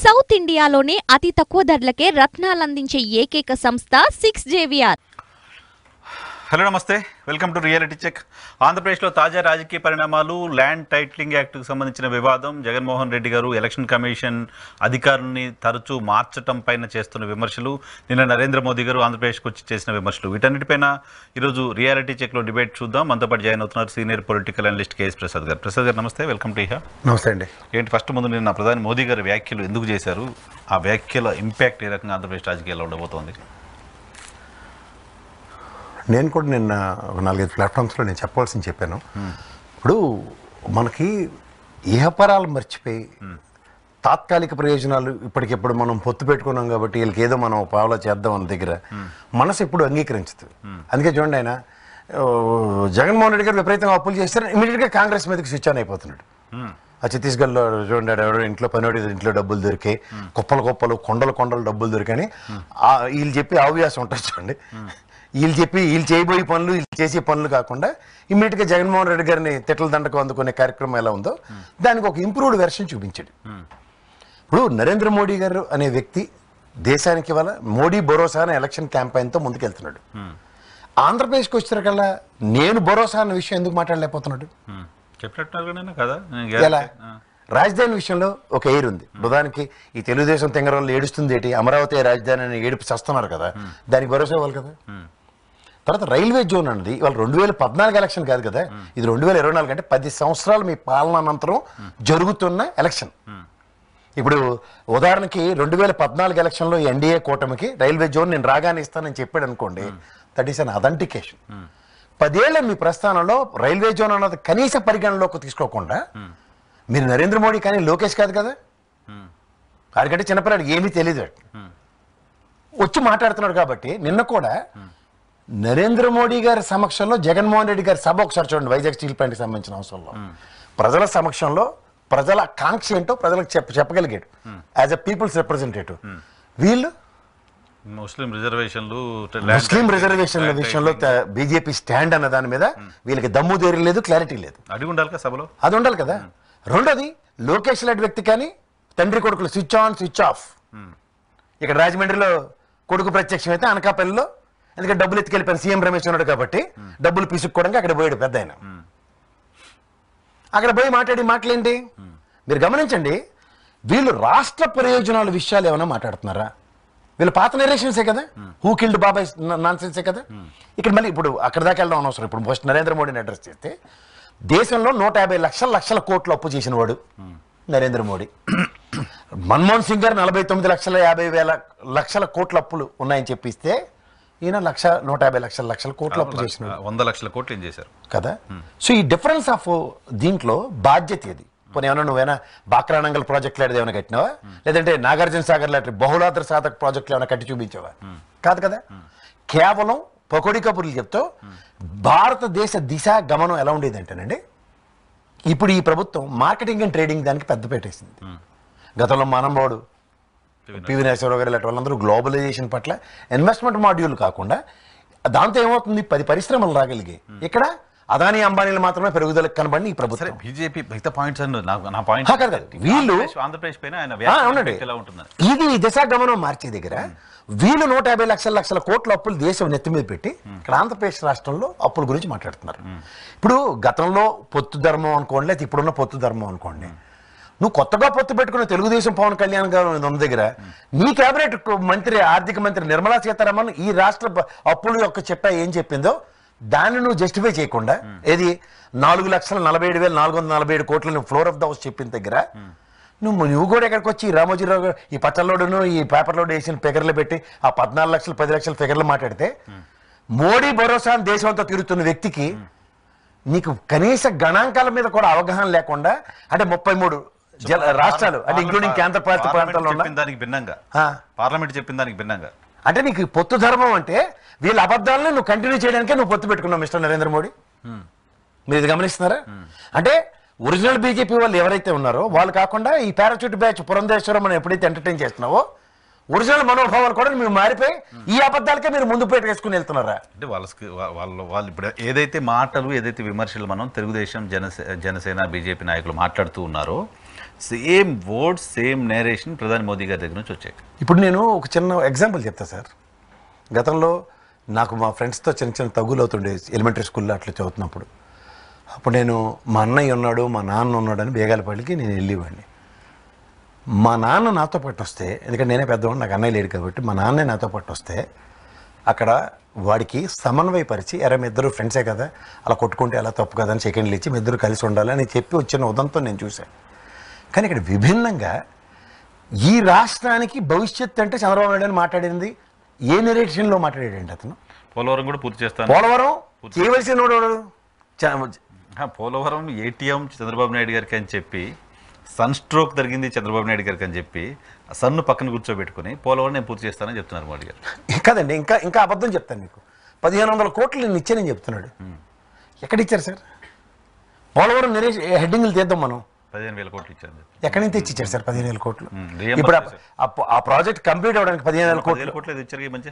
South ఇండియాలోనే అతి తక్కువ ధరలకే రత్నాలందించే ఏకైక సంస్థ 6JVR. హలో నమస్తే, వెల్కమ్ టు రియాలిటీ చెక్. ఆంధ్రప్రదేశ్లో తాజా రాజకీయ పరిణామాలు, ల్యాండ్ టైటిలింగ్ యాక్ట్కు సంబంధించిన వివాదం, జగన్మోహన్ రెడ్డి గారు ఎలక్షన్ కమిషన్ అధికారుల్ని తరచూ మార్చటం పైన చేస్తున్న విమర్శలు, నిన్న నరేంద్ర మోదీ గారు ఆంధ్రప్రదేశ్కి వచ్చి చేసిన విమర్శలు, వీటన్నిటిపైన ఈరోజు రియాలిటీ చెక్లో డిబేట్ చూద్దాం. మనతో పాటు జాయిన్ అవుతున్నారు senior political analyst KS Prasad గారు. ప్రసాద్ గారు నమస్తే, వెల్కమ్ టు ఇహా. నమస్తే అండి. ఏంటి ఫస్ట్ ముందు నిన్న ప్రధాని మోదీ గారి వ్యాఖ్యలు ఎందుకు చేశారు, ఆ వ్యాఖ్యల ఇంపాక్ట్ ఏ రకంగా ఆంధ్రప్రదేశ్ రాజకీయాల్లో ఉండబోతోంది? నేను కూడా నిన్న ఒక 4-5 ప్లాట్ఫామ్స్లో నేను చెప్పాల్సింది చెప్పాను. ఇప్పుడు మనకి ఇహపరాలు మర్చిపోయి తాత్కాలిక ప్రయోజనాలు ఇప్పటికిప్పుడు మనం పొత్తు పెట్టుకున్నాం కాబట్టి వీళ్ళకి ఏదో మనం పావలా చేద్దాం అన్న దగ్గర మనసు ఎప్పుడు అంగీకరించదు. అందుకే చూడండి, ఆయన జగన్మోహన్ రెడ్డి గారు విపరీతంగా అప్పులు చేస్తారు, ఇమీడియట్గా కాంగ్రెస్ మీదకి స్విచ్ ఆన్ అయిపోతున్నాడు. ఆ ఛత్తీస్గఢ్లో చూడండి, ఎవడో ఇంట్లో పనివాడి ఇంట్లో డబ్బులు దొరికాయి, కుప్పలు కొండలు డబ్బులు దొరికాయని వీళ్ళు చెప్పి ఆవ్యాసం ఉంటుంది చూడండి. వీళ్ళు చేయబోయే పనులు, వీళ్ళు చేసే పనులు కాకుండా ఇమ్మీడియట్గా జగన్మోహన్ రెడ్డి గారిని తిట్టల దండకు అందుకునే కార్యక్రమం ఎలా ఉందో దానికి ఒక ఇంప్రూవ్డ్ వెర్షన్ చూపించాడు. ఇప్పుడు నరేంద్ర మోడీ గారు అనే వ్యక్తి దేశానికి ఇవాళ మోడీ భరోసా అనే ఎలక్షన్ క్యాంపెయిన్తో ముందుకెళ్తున్నాడు. ఆంధ్రప్రదేశ్కి వచ్చేసరికల్లా నేను భరోసా అన్న విషయం ఎందుకు మాట్లాడలేకపోతున్నాడు? ఎలా? రాజధాని విషయంలో ఒక ఎయిర్ ఉంది. ప్రధానికి ఈ తెలుగుదేశం తెంగరంలో ఏడుస్తుంది ఏంటి, అమరావతి రాజధాని అని ఏడుపు చేస్తున్నారు కదా, దానికి భరోసా ఇవ్వాలి కదా. తర్వాత రైల్వే జోన్ అన్నది ఇవాళ 2014 ఎలక్షన్ కాదు కదా, ఇది 2024 అంటే 10 సంవత్సరాలు మీ పాలన అనంతరం జరుగుతున్న ఎలక్షన్. ఇప్పుడు ఉదాహరణకి 2014 ఎలక్షన్లో ఎన్డీఏ కూటమికి రైల్వే జోన్ నేను రాగానే ఇస్తానని చెప్పాడు అనుకోండి, దట్ ఈస్ అన్ అథెంటికేషన్. 10 ఏళ్ల మీ ప్రస్థానంలో రైల్వే జోన్ అన్నది కనీస పరిగణలోకి తీసుకోకుండా మీరు నరేంద్ర మోడీ కానీ లోకేష్ కాదు కదా, వాడికంటే చిన్నపిల్లాడు ఏమీ తెలియదు వచ్చి మాట్లాడుతున్నాడు. కాబట్టి నిన్న కూడా నరేంద్ర మోడీ గారి సమక్షంలో జగన్మోహన్ రెడ్డి గారి సభ ఒకసారి చూడండి, వైజాగ్ స్టీల్ ప్లాంట్కి సంబంధించిన అంశంలో ప్రజల సమక్షంలో ప్రజల కాంక్ష ఏంటో ప్రజలకు చెప్పగలిగాడు యాజ్ ఎ పీపుల్స్ రిప్రజెంటేటివ్. వీళ్ళు ముస్లిం రిజర్వేషన్ల విషయంలో బీజేపీ స్టాండ్ అన్న దాని మీద వీళ్ళకి దమ్ము ధైర్యం లేదు, క్లారిటీ లేదు. అది ఉండాలి కదా సభలో, అది ఉండాలి కదా. రెండోది, లోకేష్ లాంటి వ్యక్తి కానీ తండ్రి కొడుకులు స్విచ్ ఆన్ స్విచ్ ఆఫ్. ఇక్కడ రాజమండ్రిలో కొడుకు ప్రత్యక్షం అయితే అనకాపల్లిలో, ఎందుకంటే డబ్బులు ఎత్తుకెళ్ళిపోయిన సీఎం రమేష్ ఉన్నాడు కాబట్టి డబ్బులు పిసుక్కోవడానికి అక్కడ పోయాడు పెద్ద ఆయన. అక్కడ పోయి మాట్లాడేంటి మీరు గమనించండి. వీళ్ళు రాష్ట్ర ప్రయోజనాల విషయాలు ఏమైనా మాట్లాడుతున్నారా? వీళ్ళు పాత నెరేషన్సే కదా, హూ కిల్డ్ బాబాయ్ నాన్సెన్సే కదా. ఇక్కడ మళ్ళీ ఇప్పుడు అక్కడ దాకా వెళ్ళడం అనవసరం. ఇప్పుడు ఫస్ట్ నరేంద్ర మోడీని అడ్రస్ చేస్తే, దేశంలో 150 లక్షల కోట్లు అప్పు చేసిన వాడు నరేంద్ర మోడీ. మన్మోహన్ సింగ్ గారు 49,50,000 కోట్ల అప్పులు ఉన్నాయని చెప్పిస్తే ఈయన 150 లక్షల కోట్ల అప్పు చేసిన 100 లక్షల కోట్లు ఏం చేశారు కదా. సో ఈ డిఫరెన్స్ ఆఫ్ దీంట్లో బాధ్యత ఏది? పోనీ ఏమన్నా నువ్వేనా బాక్రానంగల్ ప్రాజెక్ట్ లాంటిది ఏమైనా కట్టినావా, లేదంటే నాగార్జున సాగర్ లాంటి బహుళాద్ర సాధక ప్రాజెక్టులు ఏమైనా కట్టి చూపించావా? కాదు కదా. కేవలం పకోడీ కబుర్లు చెప్తూ భారతదేశ దిశ గమనం ఎలా ఉండేది అంటేనండి, ఇప్పుడు ఈ ప్రభుత్వం మార్కెటింగ్ అండ్ ట్రేడింగ్ దానికి పెద్ద పెట్టేసింది. గతంలో మనంబోడు పివి నరసింహారావు గారు ఇలాంటి వాళ్ళందరూ గ్లోబలైజేషన్ పట్ల ఇన్వెస్ట్మెంట్ మాడ్యూల్ కాకుండా దాంతో ఏమవుతుంది, 10 పరిశ్రమలు రాగలిగాయి. ఇక్కడ అదానీ అంబానీలు మాత్రమే పెరుగుదలకు కనబడి ఈ ప్రభుత్వం. బీజేపీ మిగతా పాయింట్స్ వీళ్ళు ఆంధ్రప్రదేశ్ పైన ఇది దిశ గమనం మార్చే దగ్గర వీళ్ళు 150 లక్షల కోట్ల అప్పులు దేశం నెత్తి మీద పెట్టి ఇక్కడ ఆంధ్రప్రదేశ్ రాష్ట్రంలో అప్పుల గురించి మాట్లాడుతున్నారు. ఇప్పుడు గతంలో పొత్తు ధర్మం అనుకోండి, లేకపోతే ఇప్పుడున్న పొత్తు ధర్మం అనుకోండి, నువ్వు కొత్తగా పొత్తు పెట్టుకున్న తెలుగుదేశం పవన్ కళ్యాణ్ గారు ఉన్న దగ్గర నీ కేబినెట్ మంత్రి ఆర్థిక మంత్రి నిర్మలా సీతారామన్ ఈ రాష్ట్ర అప్పుల యొక్క చిట్టా ఏం చెప్పిందో దాన్ని నువ్వు జస్టిఫై చేయకుండా, ఏది 4,47,447 కోట్లను ఫ్లోర్ ఆఫ్ ద హౌస్ చెప్పిన దగ్గర నువ్వు కూడా ఎక్కడికి వచ్చి రామోజీరావు గారు ఈ పచ్చల్లోడును ఈ పేపర్లో వేసిన ఫిగర్లు పెట్టి ఆ 14 లక్షలు 10 లక్షల ఫిగర్లు మాట్లాడితే, మోడీ భరోసా దేశం అంతా తిరుగుతున్న వ్యక్తికి నీకు కనీస గణాంకాల మీద కూడా అవగాహన లేకుండా, అంటే 33 రాష్ట్రాలు అంటే ఇంక్లూడింగ్ కేంద్ర పాలిత ప్రాంతాల్లో పార్లమెంట్ చెప్పిన దానికి భిన్నంగా, అంటే నీకు పొత్తు ధర్మం అంటే వీళ్ళ అబద్ధాలను నువ్వు కంటిన్యూ చేయడానికే నువ్వు పొత్తు పెట్టుకున్నావు మిస్టర్ నరేంద్ర మోడీ. మీరు ఇది గమనిస్తున్నారా? అంటే ఒరిజినల్ బీజేపీ వాళ్ళు ఎవరైతే ఉన్నారో వాళ్ళు కాకుండా ఈ పారాచూట్ బ్యాచ్ పురంధేశ్వరం మనం ఎప్పుడైతే ఎంటర్టైన్ చేస్తున్నావో ఒరిజినల్ మనోభావాలు కూడా మీరు మారిపోయి ఈ అబద్ధాలకే మీరు ముందు పెట్టేసుకుని వెళ్తున్నారా? అంటే వాళ్ళు ఇప్పుడు ఏదైతే మాటలు ఏదైతే విమర్శలు మనం తెలుగుదేశం జనసేన బీజేపీ నాయకులు మాట్లాడుతూ ఉన్నారో సేమ్ వర్డ్స్ సేమ్ నేరేషన్ ప్రధాని మోదీ గారి దగ్గర నుంచి వచ్చాయి. ఇప్పుడు నేను ఒక చిన్న ఎగ్జాంపుల్ చెప్తా సార్. గతంలో నాకు మా ఫ్రెండ్స్తో చిన్న చిన్న తగ్గులు అవుతుండే ఎలిమెంటరీ స్కూల్లో అట్లా చదువుతున్నప్పుడు. అప్పుడు నేను మా అన్నయ్య ఉన్నాడు, మా నాన్న ఉన్నాడు అని బేగాలపల్లికి నేను వెళ్ళేవాడిని. మా నాన్న నాతో పాటు వస్తే, ఎందుకంటే నేనే పెద్దవాడిని, నాకు అన్నయ్య లేడు కాబట్టి మా నాన్నే నాతో పాటు వస్తే అక్కడ వాడికి సమన్వయపరిచి ఎరా మీ ఇద్దరు ఫ్రెండ్సే కదా, అలా కొట్టుకుంటే అలా తప్పు కదా అని సెకండ్లు ఇచ్చి మీ ఇద్దరు కలిసి ఉండాలని చెప్పి వచ్చిన ఉదంతో నేను చూశాను. కానీ ఇక్కడ విభిన్నంగా ఈ రాష్ట్రానికి భవిష్యత్తు అంటే చంద్రబాబు నాయుడు అని మాట్లాడింది ఏ నెరేషన్లో మాట్లాడాడండి అతను? పోలవరం కూడా పూర్తి చేస్తాను. పోలవరం చేయవలసిన పోలవరం ఏటీఎం చంద్రబాబు నాయుడు గారికి అని చెప్పి, సన్ స్ట్రోక్ జరిగింది చంద్రబాబు నాయుడు గారికి అని చెప్పి సన్ను పక్కన కూర్చోబెట్టుకుని పోలవరం నేను పూర్తి చేస్తానని చెప్తున్నారు మోడీ గారు. కాదండి, ఇంకా అబద్ధం చెప్తాను మీకు. 1500 కోట్లు నేను ఇచ్చానని చెప్తున్నాడు. ఎక్కడ ఇచ్చారు సార్? పోలవరం హెడ్డింగ్లు తీద్దాం మనం. 15,000 కోట్లు ఇచ్చారు. ఎక్కడి నుంచి తెచ్చిచ్చారు సార్ 15,000 కోట్లు? ఇప్పుడు ఆ ప్రాజెక్ట్ కంప్లీట్ అవ్వడానికి 15,000 కోట్లు ఇచ్చారు. మంచి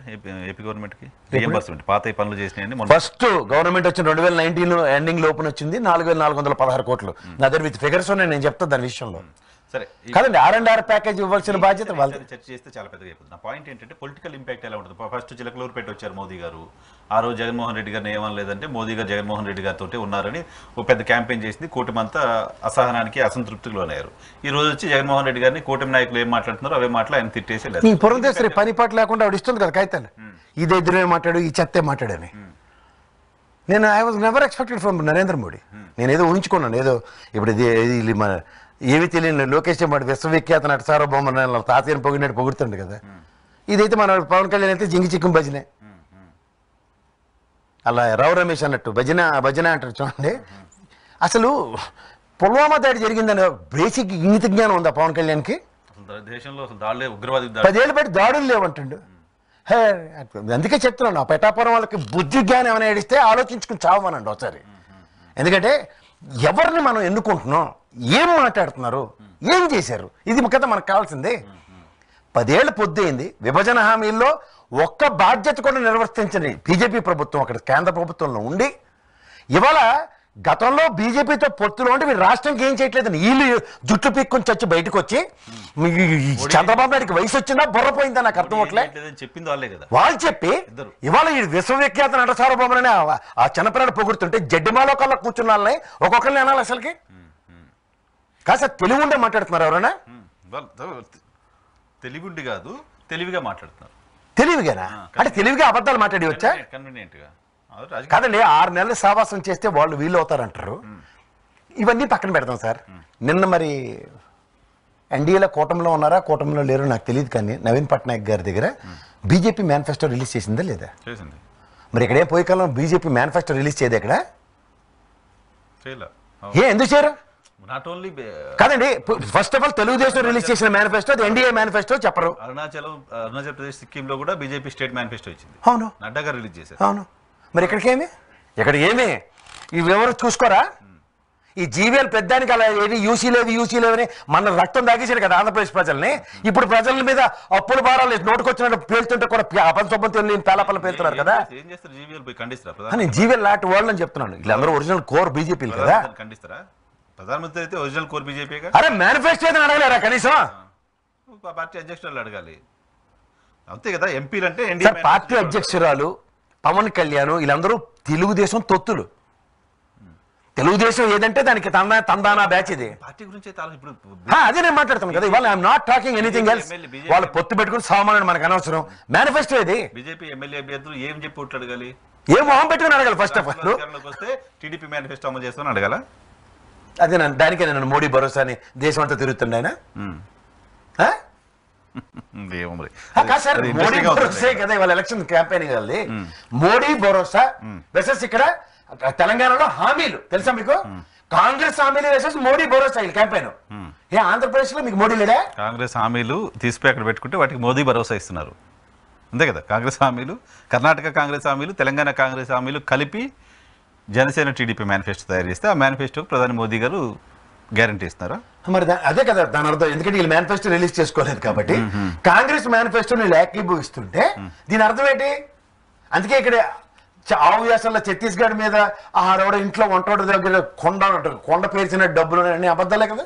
ఏపీ గవర్నమెంట్ కి రీఎంబర్స్మెంట్ పాత పనులు చేసినాయండి. ఫస్ట్ గవర్నమెంట్ వచ్చిన 2019 ఎండింగ్ లో ఓపెన్ వచ్చింది 4,416 కోట్లు. నా దగ్గర విత్ ఫిగర్స్ నేను చెప్తాను దాని విషయంలో. సరే కాదండి, R&R ప్యాకేజ్ ఇవ్వాల్సిన బాధ్యత వాళ్ళు. చర్చ చేస్తే చాలా పెద్దగా అయిపోతుంది. నా పాయింట్ ఏంటంటే పొలిటికల్ ఇంపాక్ట్ ఎలా ఉంటుంది. ఫస్ట్ చిలకలూరు పెట్టి వచ్చారు మోదీ గారు. ఆ రోజు జగన్మోహన్ రెడ్డి గారిని ఏమనలేదంటే మోదీ గారు జగన్మోహన్ రెడ్డి గారితో ఉన్నారని ఓ పెద్ద క్యాంపెయిన్ చేసింది. కూటమంతా అసహనానికి అసంతృప్తికి లోనయ్యారు. ఈ రోజు వచ్చి జగన్మోహన్ రెడ్డి గారిని కూటమి నాయకులు ఏం మాట్లాడుతున్నారో అవే మాటలు ఆయన తిట్టేసి లేదు. పురంధేశ్వరి పని పాట లేకుండా ఆవిడ ఇస్తుంది కదా కాగితాలు, ఇదే ఎదురే మాట్లాడు ఈ చెత్తే మాట్లాడని. నేను I was never expected from Narendra Modi. నేను ఏదో ఊహించుకున్నాను, ఏదో ఇప్పుడు ఇది మన ఏమి తెలియని లోకేష్ మాట విశ్వవిఖ్యాత నట సార్వభౌమ తాతయ్యని పొగిడినట్టు పొగుడుతుండే కదా. ఇదైతే మన పవన్ కళ్యాణ్ అయితే జింగి చిక్కుం భజనే, అలా రావు రమేష్ అన్నట్టు భజన అంటారు చూడండి. అసలు పుల్వామా దాడి జరిగిందని బేసిక్ ఇంగిత జ్ఞానం ఉందా పవన్ కళ్యాణ్కి? దేశంలో 10 ఏళ్ళు బట్టి దాడులు లేవంటుండు. అందుకే చెప్తున్నాను, ఆ పెటాపురం వాళ్ళకి బుద్ధి జ్ఞానం ఏమైనా ఏడిస్తే ఆలోచించుకుని చావమనండి ఒకసారి. ఎందుకంటే ఎవరిని మనం ఎన్నుకుంటున్నాం, ఏం మాట్లాడుతున్నారు, ఏం చేశారు, ఇది కదా మనకు కావాల్సిందే. 10 ఏళ్ళు పొద్దయింది. విభజన హామీల్లో ఒక్క బాధ్యత కూడా నిర్వర్తించని బీజేపీ ప్రభుత్వం అక్కడ కేంద్ర ప్రభుత్వంలో ఉండి, ఇవాళ గతంలో బీజేపీతో పొత్తులో ఉంటే వీళ్ళు రాష్ట్రానికి ఏం చేయట్లేదని వీళ్ళు జుట్టు పీక్కుని చచ్చి బయటకు వచ్చి చంద్రబాబు నాయుడికి వయసు వచ్చిందా బుర్రపోయిందా నాకు అర్థం అవట్లే. వాళ్ళు చెప్పి ఇవాళ ఈ విశ్వవిఖ్యాత నట సార్వభౌములని ఆ చిన్నపిల్లలు పొగుడుతుంటే జడ్డిమాలో కల్లా కూర్చున్న వాళ్ళని ఒక్కొక్కరిని అనాలి అసలుకి. కాస్త తెలివి ఉండే మాట్లాడుతున్నారు ఎవరైనా? తెలివిండి కాదు, తెలివిగా మాట్లాడుతున్నారు. తెలివిగానా? అంటే తెలివిగా అబద్ధాలు మాట్లాడి వచ్చా? కన్వీనియంట్ గా కాదండి, 6 నెలలు సావాసం చేస్తే వాళ్ళు వీళ్ళు అవుతారంటారు. ఇవన్నీ పక్కన పెడతాం సార్. నిన్న మరి ఎన్డీఏలో కూటమిలో ఉన్నారా కూటమిలో లేరు నాకు తెలియదు, కానీ నవీన్ పట్నాయక్ గారి దగ్గర బీజేపీ మేనిఫెస్టో రిలీజ్ చేసిందా లేదా? చేసింది. మరి ఇక్కడే పోయి కాలం బీజేపీ మేనిఫెస్టో రిలీజ్ చేయదు ఇక్కడ. ఎందుకు చేయరు? కాదండి, first of all Telugu Desam release చేసిన మేనిఫెస్టో అది ఎన్డీఏ మేనిఫెస్టో చెప్పరు. అరుణాచల్ ప్రదేశ్ సిక్కిం లో కూడా బీజేపీ స్టేట్ మేనిఫెస్టో ఇచ్చింది. అవును, నడ్డా గారు రిలీజ్ చేశారు. అవును. మరి ఇక్కడికేమి ఈ వివరం చూసుకోరా? ఈ జీవీఎల్ పెద్దానికి అలా ఏది యూసీ లేవని మన రక్తం తాగేసాడు కదా ఆంధ్రప్రదేశ్ ప్రజల్ని. ఇప్పుడు ప్రజల మీద అప్పుల భారాలు నోటుకొచ్చినట్టు పేలుతుంటే కూడా అపంచొప్పం తెలియని పేలపల్ల పేలుతున్నారు కదా. నేను జీవీఎల్ లాంటి వాళ్ళు అని చెప్తున్నాను. వీళ్ళందరూ ఒరిజినల్ కోర్ బీజేపీలు కదా. ఖండిస్తారా? ప్రధానమంత్రి అయితే ఒరిజినల్ కోర్ బీజేపీ. అరే మేనిఫెస్టో అయితే అడగలేరా కనీసం? పార్టీ అధ్యక్షురాలు అడగాలి అంతే కదా. ఎంపీలు అంటే పార్టీ అధ్యక్షురాలు పవన్ కళ్యాణ్ వీళ్ళందరూ తెలుగుదేశం తొత్తులు. తెలుగుదేశం ఏదంటే దానికి తందానా బ్యాచ్ ఇది. పార్టీ గురించి అదే నేను మాట్లాడుతాను కదా. ఇవాళ I'm not talking anything else. వాళ్ళు పొత్తు పెట్టుకుని సామాన్యుడు మనకు అనవసరం. మేనిఫెస్టో ఇది. బీజేపీ ఎమ్మెల్యే అభ్యర్థులు ఏం చెప్పి అడగాలి? ఏం మొహం పెట్టుకుని అడగాలి? ఫస్ట్ ఆఫ్ ఆల్ వస్తే టీడీపీ మేనిఫెస్టో అమలు చేస్తామని అడగాల. అదే దానికే నన్ను మోడీ భరోసాని దేశం అంతా తిరుగుతుండే ఆయన. మోడీ భరోసా కదా ఇవాళ ఎలక్షన్ క్యాంపెయినింగ్ వెళ్ళి. మోడీ భరోసా వెసెస్ ఇక్కడ తెలంగాణలో హామీలు తెలుసా మీకు? కాంగ్రెస్ హామీలు వేసేసి మోడీ భరోసా క్యాంపెయిన్. ఆంధ్రప్రదేశ్ లో మీకు మోడీ లేడా? కాంగ్రెస్ హామీలు తీసిపోయి అక్కడ పెట్టుకుంటే వాటికి మోదీ భరోసా ఇస్తున్నారు అంతే కదా. కాంగ్రెస్ హామీలు, కర్ణాటక కాంగ్రెస్ హామీలు, తెలంగాణ కాంగ్రెస్ హామీలు కలిపి జనసేన టీడీపీ మేనిఫెస్టో తయారు చేస్తే ఆ మేనిఫెస్టోకి ప్రధాని మోదీ గారు గ్యారంటీ ఇస్తున్నారా? మరి అదే కదా దాని అర్థం. ఎందుకంటే వీళ్ళు మేనిఫెస్టో రిలీజ్ చేసుకోలేదు కాబట్టి కాంగ్రెస్ మేనిఫెస్టోని ఏకీభవిస్తుంటే దీని అర్థం ఏంటి? అందుకే ఇక్కడ ఆవు వ్యాసంలో ఛత్తీస్గఢ్ మీద ఆడవాడు ఇంట్లో వంటోడి దగ్గర కొండ పేర్చిన డబ్బులు అన్ని అబద్ధాలే కదా.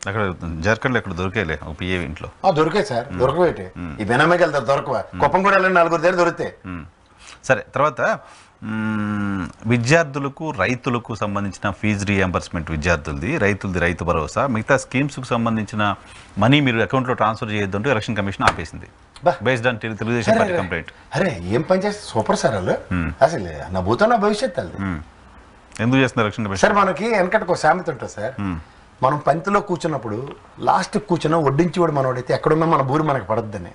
అక్కడ జార్ఖండ్లో ఎక్కడ దొరికేలే ఒక పిఏ ఇంట్లో దొరికాయి సార్, దొరకవేటి ఈ బెనామీకి వెళ్తారు దొరకవా, కుప్పం కూడా వెళ్ళండి 4 దగ్గర దొరికితే. సరే, తర్వాత విద్యార్థులకు రైతులకు సంబంధించిన ఫీజు రీఎంబర్స్మెంట్ విద్యార్థులది, రైతులది రైతు భరోసా, మిగతా స్కీమ్స్కి సంబంధించిన మనీ మీరు అకౌంట్లో ట్రాన్స్ఫర్ చేయొద్దంటూ ఎలక్షన్ కమిషన్ ఆపేసింది based on Telugu Desam party complaint. అరే ఏం పని చేస్తే సూపర్ సార్ వాళ్ళు, అసలు నా భూతం నా భవిష్యత్ అది. ఎందుకు చేస్తున్నారు ఎలక్షన్ కమిషన్? సార్ మనకి వెనకటికి ఒక సామెత ఉంటుంది సార్, మనం పంతిలో కూర్చున్నప్పుడు లాస్ట్ కూర్చున్న వడ్డించి కూడా మనోడైతే ఎక్కడున్నా మన బూరి మనకి పడద్దని.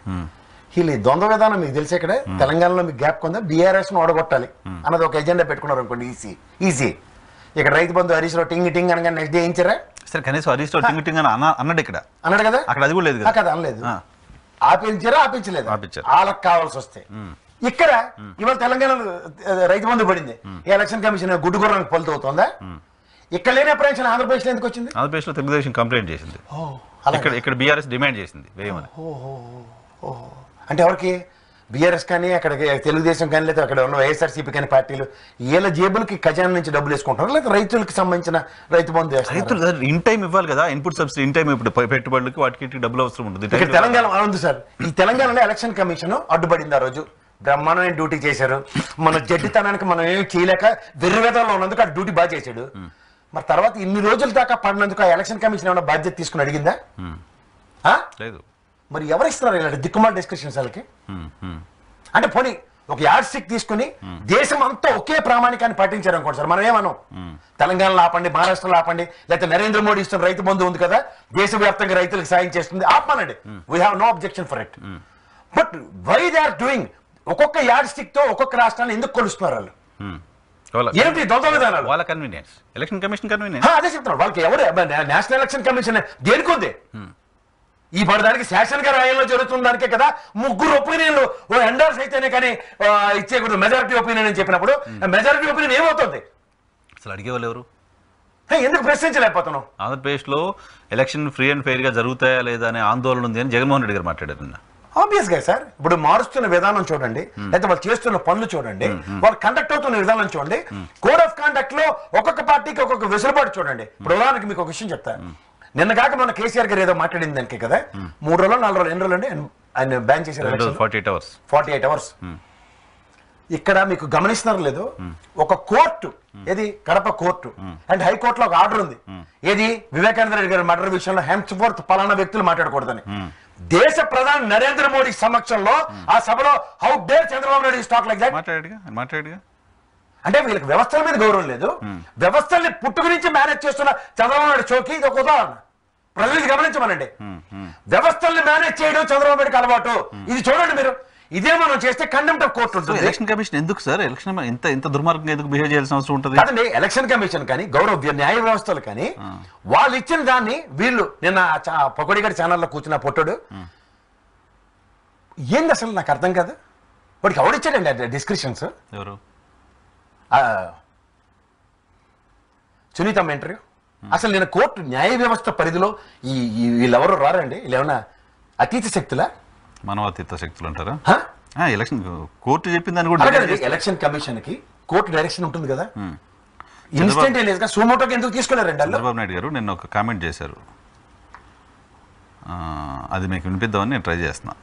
వీళ్ళు ద్వంద్వ విధానం మీకు తెలిసి ఇక్కడ తెలంగాణలో మీకు గ్యాప్ కొందా బీఆర్ఎస్ ను ఓడగొట్టాలి అన్నది ఒక ఎజెండా పెట్టుకున్నారు అనుకోండి. ఈజీ ఇక్కడ రైతు బంధు హరీష్ రావు టింగ్ టింగ్ అనగా నెక్స్ట్ డే ఏంచారా సరే, కనీసం హరీష్ రావు టింగ్ టింగ్ అని అన్నాడు ఇక్కడ, అన్నాడు కదా, అక్కడ అది కూడా లేదు కదా, అనలేదు. ఆపించారా ఆపించలేదు, ఆపించారు. వాళ్ళకి కావాల్సి వస్తే. ఇక్కడ ఇవాళ తెలంగాణలో రైతు బంధు పడింది, ఎలక్షన్ కమిషన్ గుడ్డు గుర్రానికి ఫలితం అవుతుందా? ఇక్కడ లేని అప్రహెన్షన్ ఆంధ్రప్రదేశ్లో ఎందుకు వచ్చింది? ఆంధ్రప్రదేశ్లో తెలుగుదేశం కంప్లైంట్ చేసింది, ఇక్కడ బీఆర్ఎస్ డిమాండ్ చేసింది వేయమని. అంటే ఎవరికి? బీఆర్ఎస్ కానీ అక్కడ తెలుగుదేశం కానీ లేదా అక్కడ ఉన్న వైఎస్ఆర్సీపీ కానీ పార్టీలు వీళ్ళ జేబులకి ఖజానా నుంచి డబ్బులు వేసుకుంటారు, లేదా రైతులకు సంబంధించిన రైతు బంధు రైతులు ఇన్ టైం ఇవ్వాలి కదా, ఇన్పుట్ సబ్సిడీ ఇన్ టైం ఇప్పుడు పెట్టుబడులకి వాటికి డబ్బులు అవసరం ఉంటుంది. ఇక్కడ తెలంగాణ ఉంది సార్, ఈ తెలంగాణలో ఎలక్షన్ కమిషన్ అడ్డుపడింది. ఆ రోజు బ్రహ్మాండమైన డ్యూటీ చేశారు, మన జడ్డితనానికి మనం ఏమి చేయలేక వెర్రివేదంలో ఉన్నందుకు ఆ డ్యూటీ బాగా చేశాడు. మరి తర్వాత ఇన్ని రోజుల దాకా పడినందుకు ఆ ఎలక్షన్ కమిషన్ ఏమైనా బాధ్యత తీసుకుని అడిగిందా? లేదు. మరి ఎవరు ఇస్తున్నారు ఇలాంటి దిక్కుమాల డిస్కషన్స్ వాళ్ళకి? అంటే పోనీ ఒక యాడ్ స్టిక్ తీసుకుని దేశం అంతా ఒకే ప్రామాణికాన్ని పాటించారు అనుకోండి సార్, మనం ఏమనం తెలంగాణలో ఆపండి, మహారాష్ట్రలో ఆపండి, లేకపోతే నరేంద్ర మోడీ ఇస్తున్న రైతు బంధు ఉంది కదా దేశవ్యాప్తంగా రైతులకు సాయం చేస్తుంది, ఆపమనండి, we have no objection for it. But why they are doing? ఒక్కొక్క యాడ్ స్టిక్ తో ఒక్కొక్క రాష్ట్రాన్ని ఎందుకు కొలుస్తున్నారు వాళ్ళు? ఏంటి దొంగ విధానాలు? వాళ్ళ కన్వీనియన్స్, ఎలక్షన్ కమిషన్ కన్వీనియన్స్. అదే చెప్తున్నారు, వాళ్ళకి ఎవరు నేషనల్ ఎలక్షన్ కమిషన్ దేనికి ఉంది? ఈ పడడానికి శాసన గారి ఆయంలో జరుగుతున్న దానికే కదా 3 ఒపీనియన్లు ఎండార్స్ అయితేనే కానీ ఇచ్చేకూడదు మెజారిటీ ఒపీనియన్ అని చెప్పినప్పుడు మెజారిటీ ఒపీనియన్ ఏమవుతుంది? అసలు అడిగేవాళ్ళు ఎవరు? ఎందుకు ప్రశ్నించలేకపోతున్నాం? ఆంధ్రప్రదేశ్లో ఎలక్షన్ ఫ్రీ అండ్ ఫెయిర్ గా జరుగుతాయా లేదా అనే ఆందోళన ఉంది అని జగన్మోహన్ రెడ్డి గారు మాట్లాడారు నిన్న. ఆబ్వియస్ గా సార్, ఇప్పుడు మారుస్తున్న విధానం చూడండి, లేకపోతే వాళ్ళు చేస్తున్న పనులు చూడండి, వాళ్ళు కండక్ట్ అవుతున్న విధానం చూడండి, కోడ్ ఆఫ్ కాండక్ట్ లో ఒక్కొక్క పార్టీకి ఒక్కొక్క వెసులుబాటు చూడండి. ఇప్పుడు ఉదాహరణకి మీకు ఒక విషయం చెప్తా, నిన్న కాక మన కేసీఆర్ గారు ఏదో మాట్లాడింది దానికి కదా, 3 రోజులు 4 రోజులు ఎన్ని రోజులు అండి ఆయన బ్యాన్ చేశారు? 48 అవర్స్. ఇక్కడ మీకు గమనిస్తున్నారు లేదు, ఒక కోర్టు, ఏది కడప కోర్టు అండ్ హైకోర్టులో ఒక ఆర్డర్ ఉంది, ఏది వివేకానంద రెడ్డి గారి మర్డర్ విషయంలో హెన్స్ఫోర్త్ పలానా వ్యక్తులు మాట్లాడకూడదని. దేశ ప్రధాని నరేంద్ర మోడీ సమక్షంలో ఆ సభలో how dare Chandrababu Naidu talk like that మాట్లాడిగా. అంటే వీళ్ళకి వ్యవస్థల మీద గౌరవం లేదు, వ్యవస్థల్ని పుట్టుకు నుంచి మేనేజ్ చేస్తున్న చంద్రబాబు నాయుడు చోకి ఇది ఒక ఉదాహరణ. ప్రజలకు గమనించమనండి, వ్యవస్థల్ని మేనేజ్ చేయడం చంద్రబాబు నాయుడుకి అలవాటు. ఇది చూడండి మీరు, ఇదే మనం చేస్తే కండెంప్ట్ ఆఫ్ కోర్టు ఉంటుంది. ఎలక్షన్ కమిషన్ ఎందుకు సార్ ఎలక్షన్ ఇంత దుర్మార్గంగా ఎందుకు బిహేవ్ చేయాల్సిన అవసరం ఉంటుంది? కాదండి, ఎలక్షన్ కమిషన్ కానీ గౌరవ న్యాయ వ్యవస్థలు కానీ వాళ్ళు ఇచ్చిన దాన్ని వీళ్ళు నిన్న పొగడి గారి ఛానల్లో కూర్చున్న పొట్టుడు ఏంది అసలు నాకు అర్థం కాదు. వాడికి ఎవడిచ్చాడండి డిస్క్రిప్షన్స్? ఎవరు? సునీతమ్మ ఇంటర్వ్యూ. అసలు నేను కోర్టు న్యాయ వ్యవస్థ పరిధిలో వీళ్ళెవరు రారండి, వీళ్ళేమన్నా అతీత శక్తులా? మనవాతీత శక్తులు అంటారా? ఎలక్షన్ కోర్టు చెప్పిందని కూడా ఎలక్షన్ కమిషన్ కి కోర్టు డైరెక్షన్ ఉంటుంది కదా, ఇన్స్టంటేనియస్ గా సుమోటోకి ఎందుకు తీసుకున్నారండి? చంద్రబాబు నాయుడు గారు నిన్న ఒక కామెంట్ చేశారు, అది మీకు వినిపిద్దామని నేను ట్రై చేస్తున్నా.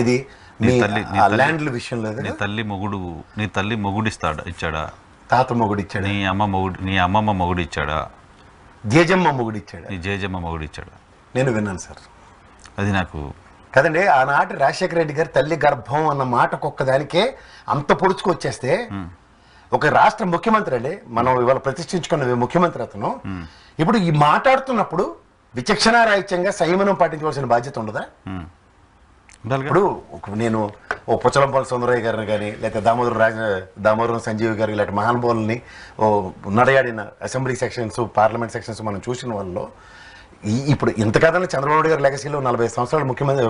ఏది? నీ తల్లి మొగుడు ఇచ్చాడా? తాత మొగుడు ఇచ్చాడా? నీ అమ్మమ్మ మొగుడు ఇచ్చాడా? జేజమ్మ మొగుడు ఇచ్చాడా? నీ జేజమ్మ మొగుడు ఇచ్చాడా? నేను విన్నాను సార్. అది నాకు కదండి, ఆనాటి రాజశేఖర రెడ్డి గారు తల్లి గర్భం అన్న మాటకొక్క దానికే అంత పొడుచుకొచ్చేస్తే ఒక రాష్ట్ర ముఖ్యమంత్రి అండి, మనం ఇవాళ ప్రతిష్ఠించుకున్న ముఖ్యమంత్రి అతను, ఇప్పుడు ఈ మాట్లాడుతున్నప్పుడు విచక్షణారాహిత్యంగా సంయమనం పాటించవలసిన బాధ్యత ఉండదా? ఇప్పుడు నేను ఓ పుచ్చలంపల్లి సుందరయ్య గారిని కానీ లేకపోతే దామోదరం సంజీవ్ గారి ఇలాంటి మహానుభావుల్ని నడయాడిన అసెంబ్లీ సెక్షన్స్ పార్లమెంట్ సెక్షన్స్ మనం చూసిన వాళ్ళలో ఇప్పుడు ఇంత కాదని చంద్రబాబు నాయుడు గారి లెగసీలో 40 సంవత్సరాలు ముఖ్యమంత్రి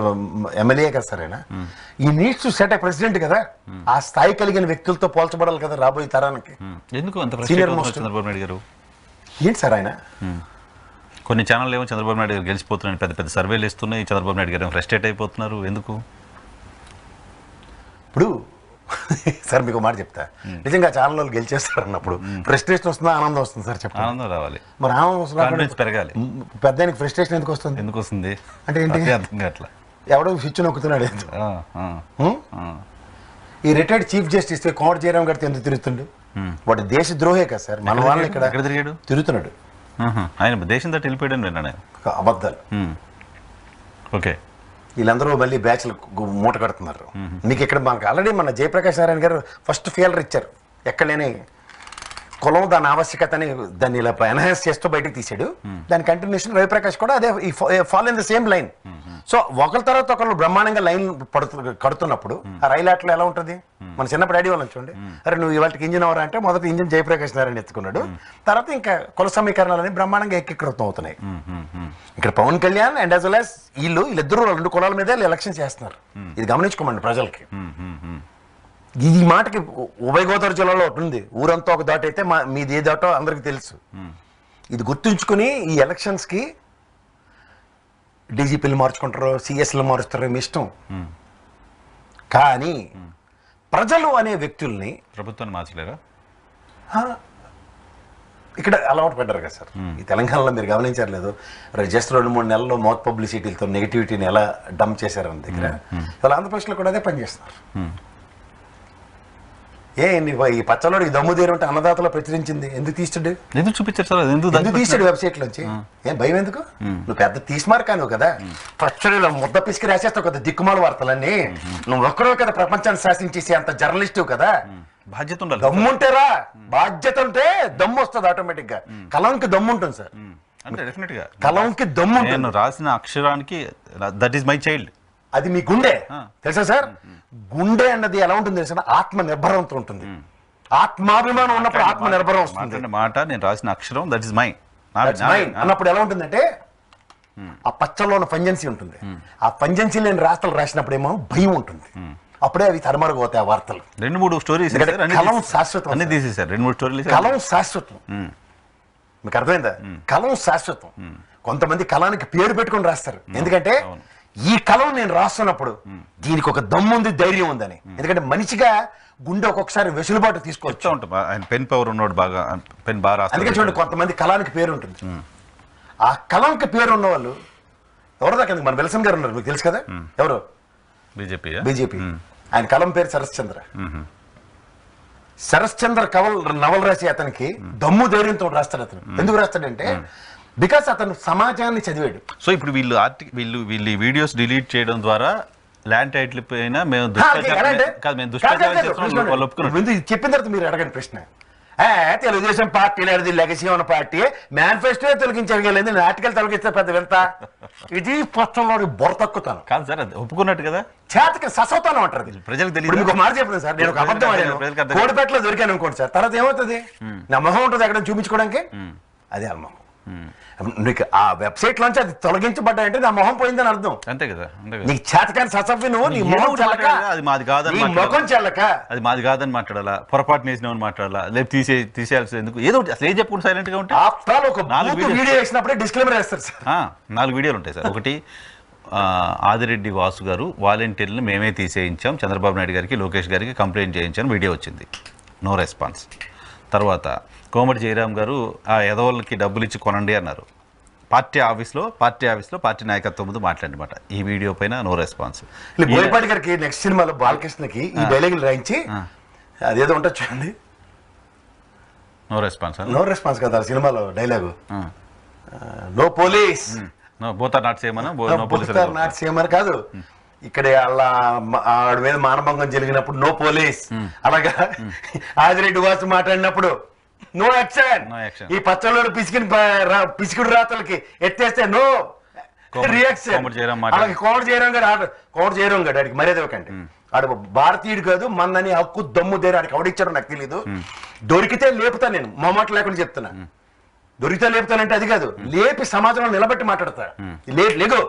ఎమ్మెల్యే కదా సార్ ఆయన. ఈ నీడ్స్ టు సెట్ ప్రెసిడెంట్ కదా, ఆ స్థాయి కలిగిన వ్యక్తులతో పోల్చబడాలి కదా రాబోయే తరానికి. సీనియర్ మోస్ట్ చంద్రబాబు నాయుడు గారు ఏంటి సార్ ఆయన? కొన్ని ఛానల్ ఏమో చంద్రబాబు నాయుడు గారు గెలిచిపోతున్నాయి, పెద్ద పెద్ద సర్వేలు ఇస్తున్నాయి, చంద్రబాబు నాయుడు గారు ఫ్రస్ట్రేట్ అయిపోతున్నారు. ఎందుకు? ఇప్పుడు సార్ మీకు మాట చెప్తా, నిజంగా ఛానల్ వాళ్ళు గెలిచేస్తారు అన్నప్పుడు ఫ్రస్ట్రేషన్ వస్తుందా ఆనందం వస్తుంది సార్ చెప్పండి? ఆనందం రావాలి, మరి ఆనందం పెరగాలి. పెద్ద ఫ్రస్ట్రేషన్ ఎందుకు వస్తుంది? ఎందుకు వస్తుంది అంటే ఏంటి? అర్థం కావట్లా. ఎవడో స్విచ్ నొక్కుతున్నాడు. ఈ రిటైర్డ్ చీఫ్ జస్టిస్ కోమటి జయరాం గారితో ఎందుకు తిరుగుతుండు? వాడు దేశ ద్రోహే కదా సార్. మన వాళ్ళని ఇక్కడ తిరిగాడు, తిరుగుతున్నాడు. ఆయన దేశం తట్టు వెళ్ళిపోయాడు విన్నాను. అబద్ధాలు. ఓకే, వీళ్ళందరూ మళ్ళీ బ్యాచ్లు మూట కడుతున్నారు. మీకు ఇక్కడ మనకు ఆల్రెడీ మన జయప్రకాష్ నారాయణ గారు ఫస్ట్ ఫీలర్ ఇచ్చారు. ఎక్కడ లేని కులం దాని ఆవశ్యకతని దాన్ని ఇలా ఎన్హాన్స్ చేస్తూ బయటకు తీసాడు. దాని కంటిన్యూషన్ రవిప్రకాష్ కూడా అదే follow in the same line. So ఒకరి తర్వాత ఒకరు బ్రహ్మాండంగా లైన్ కడుతున్నప్పుడు ఆ రైలు ఆటలో ఎలా ఉంటుంది? మన చిన్నప్పుడు ఐడియా వాళ్ళని చూడండి, అరే నువ్వు ఇవాళకి ఇంజిన్ అవరా అంటే మొదటి ఇంజిన్ జయప్రకాష్ నారాయణ ఎత్తుకున్నాడు. తర్వాత ఇంకా కుల సమీకరణాలని బ్రహ్మాండంగా ఏకీకృతం అవుతున్నాయి. ఇక్కడ Pawan Kalyan and as well as వీళ్ళిద్దరూ 2 కులాల మీదే ఎలక్షన్ చేస్తున్నారు. ఇది గమనించుకోమండి ప్రజలకి. ఈ మాటకి ఉభయ గోదావరి జిల్లాలో ఒకటి ఉంది, ఊరంతా ఒక దాట అయితే మీది ఏ దాటో అందరికి తెలుసు. ఇది గుర్తుంచుకుని ఈ ఎలక్షన్స్కి డీజీపీలు మార్చుకుంటారు, సిఎస్లు మారుస్తారు, మీ ఇష్టం. కానీ ప్రజలు అనే వ్యక్తుల్ని ప్రభుత్వాన్ని మార్చలేరా? ఇక్కడ అలవాటు పడ్డారు కదా సార్. ఈ తెలంగాణలో మీరు గమనించారు లేదు, జస్ట్ 2-3 నెలల్లో మౌత్ పబ్లిసిటీలతో నెగిటివిటీని ఎలా డంప్ చేశారు అన్న దగ్గర. ఇవాళ ఆంధ్రప్రదేశ్లో కూడా అదే పనిచేస్తున్నారు. ఈ పచ్చలోడికి దమ్ముదేరు అంటే అన్నదాతలో ప్రచురించింది ఎందుకు తీస్తాడు? ఎందుకు చూపించారు సార్? ఎందుకు తీస్తాడు వెబ్సైట్ లోంచి? ఏం భయం ఎందుకు? నువ్వు పెద్ద తీసిమార్కాను కదా, పచ్చడిలో ముద్ద పిసికి రాసేస్తావు కదా దిక్కుమాల వార్తలన్నీ. నువ్వు ఒక్కడో కదా ప్రపంచాన్ని శాసించేసి అంత జర్నలిస్టు కదా. బాధ్యత ఉండాలి. దమ్ముంటేరా, బాధ్యత ఉంటే దమ్ము వస్తుంది ఆటోమేటిక్ గా. కలంకి దమ్ము ఉంటుంది సార్, కలంకి దమ్ము. నేను రాసిన అక్షరానికి దట్ ఈస్ మై చైల్డ్, అది మీ గుండె. తెలుసా సార్? గుండె అన్నది ఎలా ఉంటుంది తెలుసా? ఆత్మ నిర్భరంతో ఉంటుంది. ఆత్మాభిమానం ఉన్నప్పుడు ఆత్మ నిర్భరం వస్తుంది. మాట నేను రాసిన అక్షరం దట్ ఇస్ మైన్ అన్నప్పుడు ఎలా ఉంటుందంటే ఆ పచ్చల్లో ఉన్న పంజెన్సీ ఉంటుంది. ఆ పంజెన్సీ లేని రాతలు రాసినప్పుడు ఏమో భయం ఉంటుంది. అప్పుడే అవి తరమరుగవుతాయి ఆ వార్తలు. 2-3 స్టోరీస్ కలం శాశ్వతం. అన్ని తీసేశారు. 2-3 స్టోరీలు. కలం శాశ్వతం. మీకు అర్థమైందా? కలం శాశ్వతం. కొంతమంది కళానికి పేరు పెట్టుకుని రాస్తారు. ఎందుకంటే ఈ కలం నేను రాస్తున్నప్పుడు దీనికి ఒక దమ్ముంది, ధైర్యం ఉందని. ఎందుకంటే మనిషిగా గుండె ఒక్కొక్కసారి వెసులుబాటు తీసుకోవచ్చు. ఆయన పెన్ పవర్ ఉన్నాడు, బాగా పెన్ బాగా రాస్తారు. అందుకే చూడండి, కొంతమంది కళానికి పేరు ఉంటుంది. ఆ కళంకి పేరు ఉన్న వాళ్ళు ఎవరు దాకా? మన విల్సన్ గారు ఉన్నారు, మీకు తెలుసు కదా. ఎవరు? బీజేపీ. ఆయన కలం పేరు శరశ్చంద్ర. శరశ్చంద్ర నవల రాసి అతనికి దమ్ము ధైర్యంతో రాస్తాడు. అతను ఎందుకు రాస్తాడంటే బికాస్ అతను సమాజాన్ని చదివాడు. సో ఇప్పుడు వీళ్ళు వీడియోస్ డిలీట్ చేయడం ద్వారా ల్యాండ్ టైటిల్ పైన మేము చెప్పిన తర్వాత మీరు అడగండి ప్రశ్న. తెలుగుదేశం పార్టీ అనేది లెగసీ ఉన్న పార్టీ, మేనిఫెస్టో తొలగించగలేదు, నాటికలు తొలగిస్తే పెద్ద వెళ్తా. ఇది పచ్చంలో బొర తక్కుతాను కాదు సార్, అది ఒప్పుకున్నట్టు కదా. చేతకి ససవుతాను అంటారు. ప్రజలకు తెలియదు. మీకు మాట చెప్పలేదు సార్, నేను ఒక అబద్ధం ఆడాను, కోడిపేటలో దొరికాను అనుకోండి సార్. తర్వాత ఏమవుతుంది? నా మొహం ఉంటుంది ఎక్కడ చూపించుకోవడానికి. అదే అమ్మహం. నీకు ఆ వెబ్సైట్ లోంచి అది తొలగించబడ్డాయంటే నా మొహం పోయిందని అర్థం. అంతే కదా. నీకు చేతకాని ససవ్వి నువ్వు, నీ మొహం చెల్లక, అది మాది కాదని ముఖం చెల్లక, అది మాది కాదని మాట్లాడాలా, పొరపాటు వేసినామని మాట్లాడాలా, లేదు తీసేయాల్సి ఎందుకు? ఏదో అసలు ఏం చెప్పుకుంటే సైలెంట్ గా ఉంటే. ఒక 4 వీడియో వేసినప్పుడే డిస్క్లైమర్ వేస్తారు సార్. 4 వీడియోలు ఉంటాయి సార్. ఒకటి, ఆదిరెడ్డి వాసు గారు వాలంటీర్లను మేమే తీసేయించాం, చంద్రబాబు నాయుడు గారికి లోకేష్ గారికి కంప్లైంట్ చేయించాను, వీడియో వచ్చింది, నో రెస్పాన్స్. తర్వాత కోమటి జయరాం గారు ఆ ఎదవలకి డబ్బులు ఇచ్చి కొనండి అన్నారు, పార్టీ ఆఫీస్లో పార్టీ నాయకత్వం ముందు మాట్లాడినమాట. ఈ వీడియో పైన నో రెస్పాన్స్. బోయపాటి గారికి నెక్స్ట్ సినిమాలో బాలకృష్ణకి ఈ డైలాగులు రాయించి అదేదో ఉంటుంది చూడండి, నో రెస్పాన్స్. నో రెస్పాన్స్ కదా సినిమాలో dialogue, no police, both not same not same అని కాదు. ఇక్కడ అలా ఆవిడ మీద మానభంగం జరిగినప్పుడు నో పోలీస్, అలాగా ఆదిరెడ్డి వాసు మాట్లాడినప్పుడు నో యాక్షన్. ఈ పచ్చళ్ళోడు పిసికిడు రాతలకి ఎత్తేస్తే నో రియాక్షన్. అలాగే కోమటి జయరాం గారు ఆడికి మర్యాద ఇవ్వకండి. ఆడు భారతీయుడు కాదు, మన్నని హక్కు దమ్ము దేరు ఆడికి ఎవడిచ్చారో నాకు తెలీదు. దొరికితే లేపుతా, నేను మొమాట లేకుండా చెప్తున్నా. దొరికితే లేపుతానంటే అది కాదు, లేపి సమాజంలో నిలబెట్టి మాట్లాడతా. లేగో,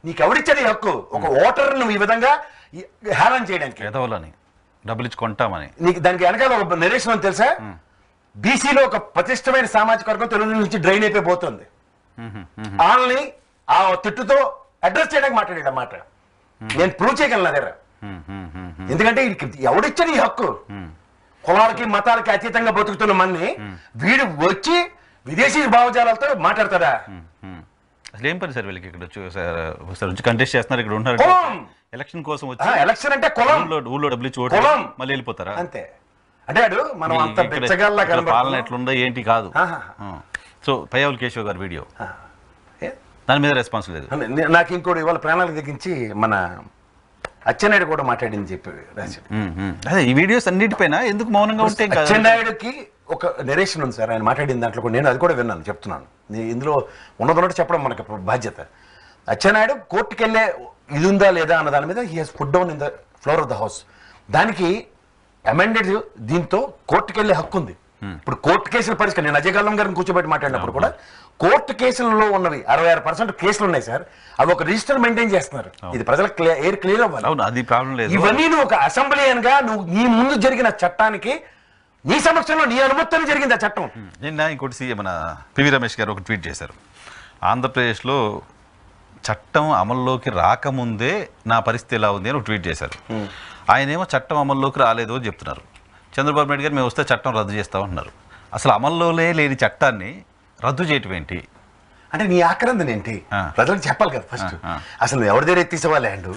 నీకు ఎవడిచ్చాడు ఈ హక్కు? ఒక ఓటర్ నువ్వు ఈ విధంగా హేళన చేయడానికి, డబ్బులు ఇచ్చి కొంటామని. నీకు దానికి వెనకాల ఒక నెరేషన్ అని తెలుసా? బీసీలో ఒక ప్రతిష్టమైన సామాజిక వర్గం తెలుగు నుంచి డ్రైన్ అయిపోతుంది. వాళ్ళని ఆ తిట్టుతో అడ్రస్ చేయడానికి మాట్లాడాడు అన్నమాట. నేను ప్రూవ్ చేయగలను దగ్గర. ఎందుకంటే ఎవడిచ్చాడు ఈ హక్కు? కులాలకి మతాలకి అతీతంగా బతుకుతున్న మన్ని వీడు వచ్చి విదేశీ భావజాలతో మాట్లాడతాడా? అసలు ఏం పని సార్ వీళ్ళకి ఇక్కడ వచ్చి కంటెస్ట్ చేస్తున్నారు, ఇక్కడ ఉంటున్నారు, ఎలక్షన్ కోసం వచ్చి ఎలక్షన్ అంటే కులం, ఊళ్ళో డబ్బులు ఇచ్చి ఓటు మళ్ళీ వెళ్ళిపోతారా? అంతే. అంటే మనం అంత బెచ్చగాళ్ళ పాలన ఎట్లుందో ఏంటి కాదు. సో పయ్యావుల కేశవ్ గారి వీడియో దాని మీద రెస్పాన్స్ లేదు. నాకు ఇంకోటి ఇవాళ ప్రాణాలకు తగ్గించి మన అచ్చెన్నాయుడు కూడా మాట్లాడింది చెప్పి రాశాడు. అదే ఈ వీడియోస్ అన్నిటిపైన ఎందుకు మౌనంగా ఉంటే? అచ్చెన్నాయుడుకి ఒక నెరేషన్ ఉంది సార్, ఆయన మాట్లాడిన దాంట్లో కూడా నేను అది కూడా విన్నాను, చెప్తున్నాను. ఇందులో ఉన్నదన్నట్టు చెప్పడం మనకు బాధ్యత. అచ్చెన్నాయుడు కోర్టుకు వెళ్ళే ఇది ఉందా లేదా అన్న దాని మీద he has put down in the floor of the house. దానికి అమెండెడ్ దీంతో కోర్టుకు వెళ్ళే హక్కు ఉంది. ఇప్పుడు కోర్టు కేసుల పరిష్కారం, నేను అజయ్ కల్లం గారిని కూర్చోబెట్టి మాట్లాడినప్పుడు కూడా కోర్టు కేసులలో ఉన్నవి 66% కేసులు ఉన్నాయి సార్. అవి ఒక రిజిస్టర్ మెయింటైన్ చేస్తున్నారు. ఇది ప్రజలకు క్లియర్ అవ్వాలి. అది ప్రాబ్లం లేదు. ఇవన్నీ నువ్వు ఒక అసెంబ్లీయన్గా నువ్వు నీ ముందు జరిగిన చట్టానికి నీ సమక్షంలో నీ అనుమతితో జరిగింది ఆ చట్టం. నిన్న ఇంకోటి మన పివి రమేష్ గారు ఒక ట్వీట్ చేశారు. ఆంధ్రప్రదేశ్లో చట్టం అమల్లోకి రాకముందే నా పరిస్థితి ఎలా ఉంది అని ఒక ట్వీట్ చేశారు. ఆయనేమో చట్టం అమల్లోకి రాలేదు అని చెప్తున్నారు. చంద్రబాబు నాయుడు గారు మేము వస్తే చట్టం రద్దు చేస్తామంటున్నారు. అసలు అమల్లోనే లేని చట్టాన్ని రద్దు చేయటం ఏంటి? అంటే నీ ఆక్రందన ఏంటి ప్రజలకు చెప్పాలి కదా ఫస్ట్. అసలు నువ్వు ఎవరి దగ్గర ఎత్తేసావా ల్యాండ్,